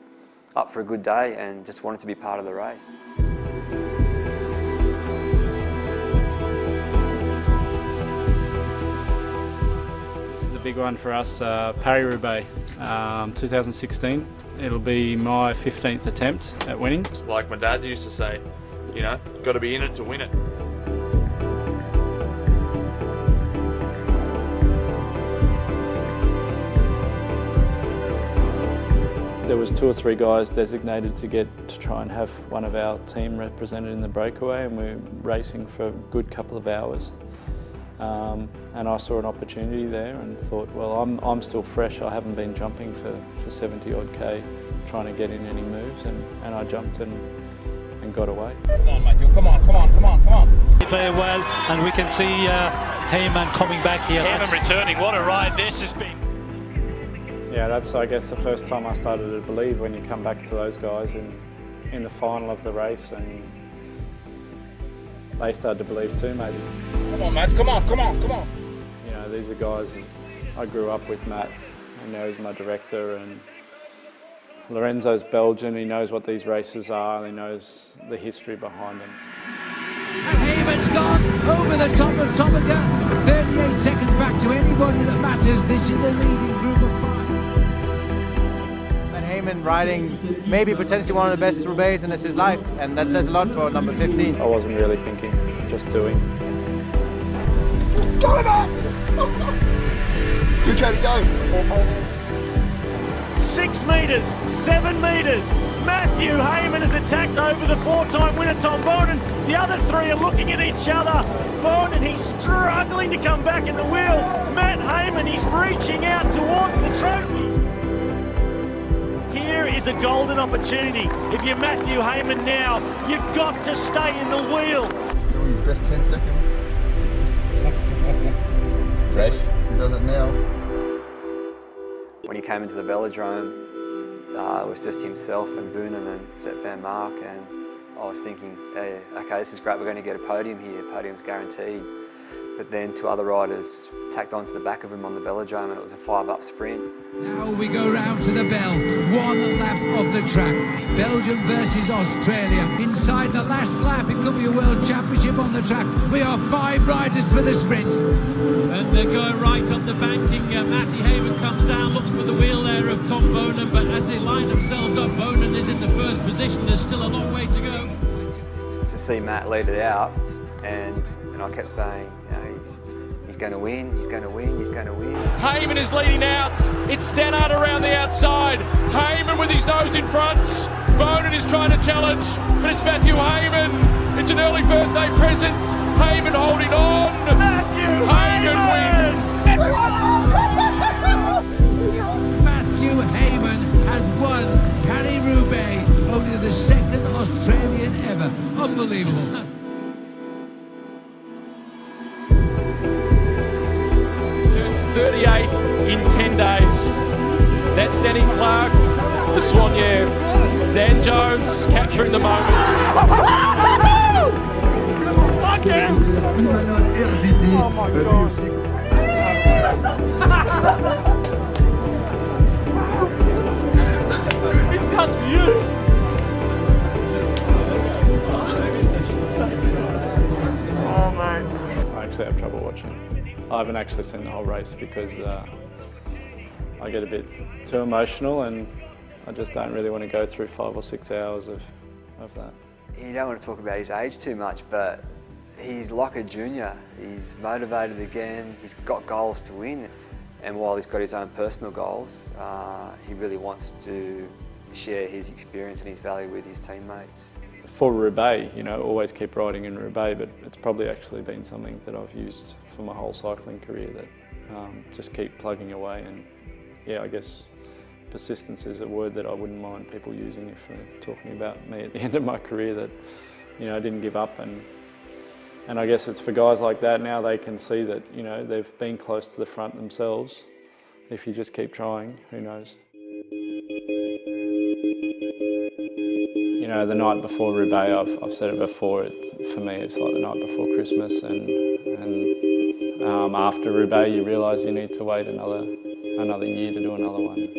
up for a good day and just wanted to be part of the race. This is a big one for us, Paris-Roubaix, 2016. It'll be my 15th attempt at winning. Like my dad used to say, you know, got to be in it to win it. There was 2 or 3 guys designated to try and have one of our team represented in the breakaway, and we're racing for a good couple of hours. And I saw an opportunity there and thought, well, I'm still fresh. I haven't been jumping for 70 odd K, trying to get in any moves, and I jumped and got away. Come on, Matthew, come on. Very well, and we can see Heyman coming back here. Heyman returning, what a ride this has been. Yeah, that's, I guess, the first time I started to believe when you come back to those guys in the final of the race, and they started to believe too, maybe. Come on, Matt, come on. You know, these are guys I grew up with, Matt, and now he's my director, and Lorenzo's Belgian, he knows what these races are, and he knows the history behind them. And Heyman's gone over the top of Tomica, 38 seconds back to anybody that matters. This is the leading group of 5. Heyman riding maybe potentially one of the best Roubaix in his life, and that says a lot for number 15. I wasn't really thinking, just doing. Go back! 2K to go. 6 metres, 7 metres. Matthew Heyman has attacked over the 4-time winner Tom Bonin. The other 3 are looking at each other. Bonin, he's struggling to come back in the wheel. Matt Heyman, he's reaching out towards the trophy. Here is a golden opportunity. If you're Matthew Heyman now, you've got to stay in the wheel. He's doing his best 10 seconds. Fresh. He does it now. When he came into the velodrome, it was just himself and Boonen and Sepp Van Mark, and I was thinking, hey, okay, this is great, we're going to get a podium here, podium's guaranteed. But then 2 other riders tacked onto the back of him on the velodrome, and it was a 5-up sprint. Now we go round to the bell, 1 lap of the track. Belgium versus Australia. Inside the last lap, it could be a world championship on the track. We are 5 riders for the sprint. And they're going right up the banking. Matty Heyman comes down, looks for the wheel there of Tom Bonin, but as they line themselves up, Bonin is in the first position. There's still a long way to go. To see Matt lead it out, and I kept saying, you know, he's going to win, he's going to win, he's going to win. Heyman is leading out. It's Stannard around the outside. Heyman with his nose in front. Bonin is trying to challenge, but it's Matthew Heyman. It's an early birthday present. Heyman holding on. Matthew Heyman wins. Matthew Heyman has won Paris-Roubaix, only the 2nd Australian ever. Unbelievable. Turns 38 in 10 days. That's Danny Clark, the Soigneur. Dan Jones capturing the moment. Oh my God. That's you. Oh mate. I actually have trouble watching. I haven't actually seen the whole race because I get a bit too emotional, and I just don't really want to go through 5 or 6 hours of that. You don't want to talk about his age too much, but he's like a junior. He's motivated again, he's got goals to win, and while he's got his own personal goals, he really wants to share his experience and his value with his teammates. The for Roubaix, you know, always keep riding in Roubaix, but it's probably actually been something that I've used for my whole cycling career, that just keep plugging away. And yeah, I guess persistence is a word that I wouldn't mind people using if they're talking about me at the end of my career, that, you know, I didn't give up. And I guess it's for guys like that now, they can see that, you know, they've been close to the front themselves. If you just keep trying, who knows? You know, the night before Roubaix, I've said it before, for me it's like the night before Christmas, and after Roubaix you realise you need to wait another year to do another one.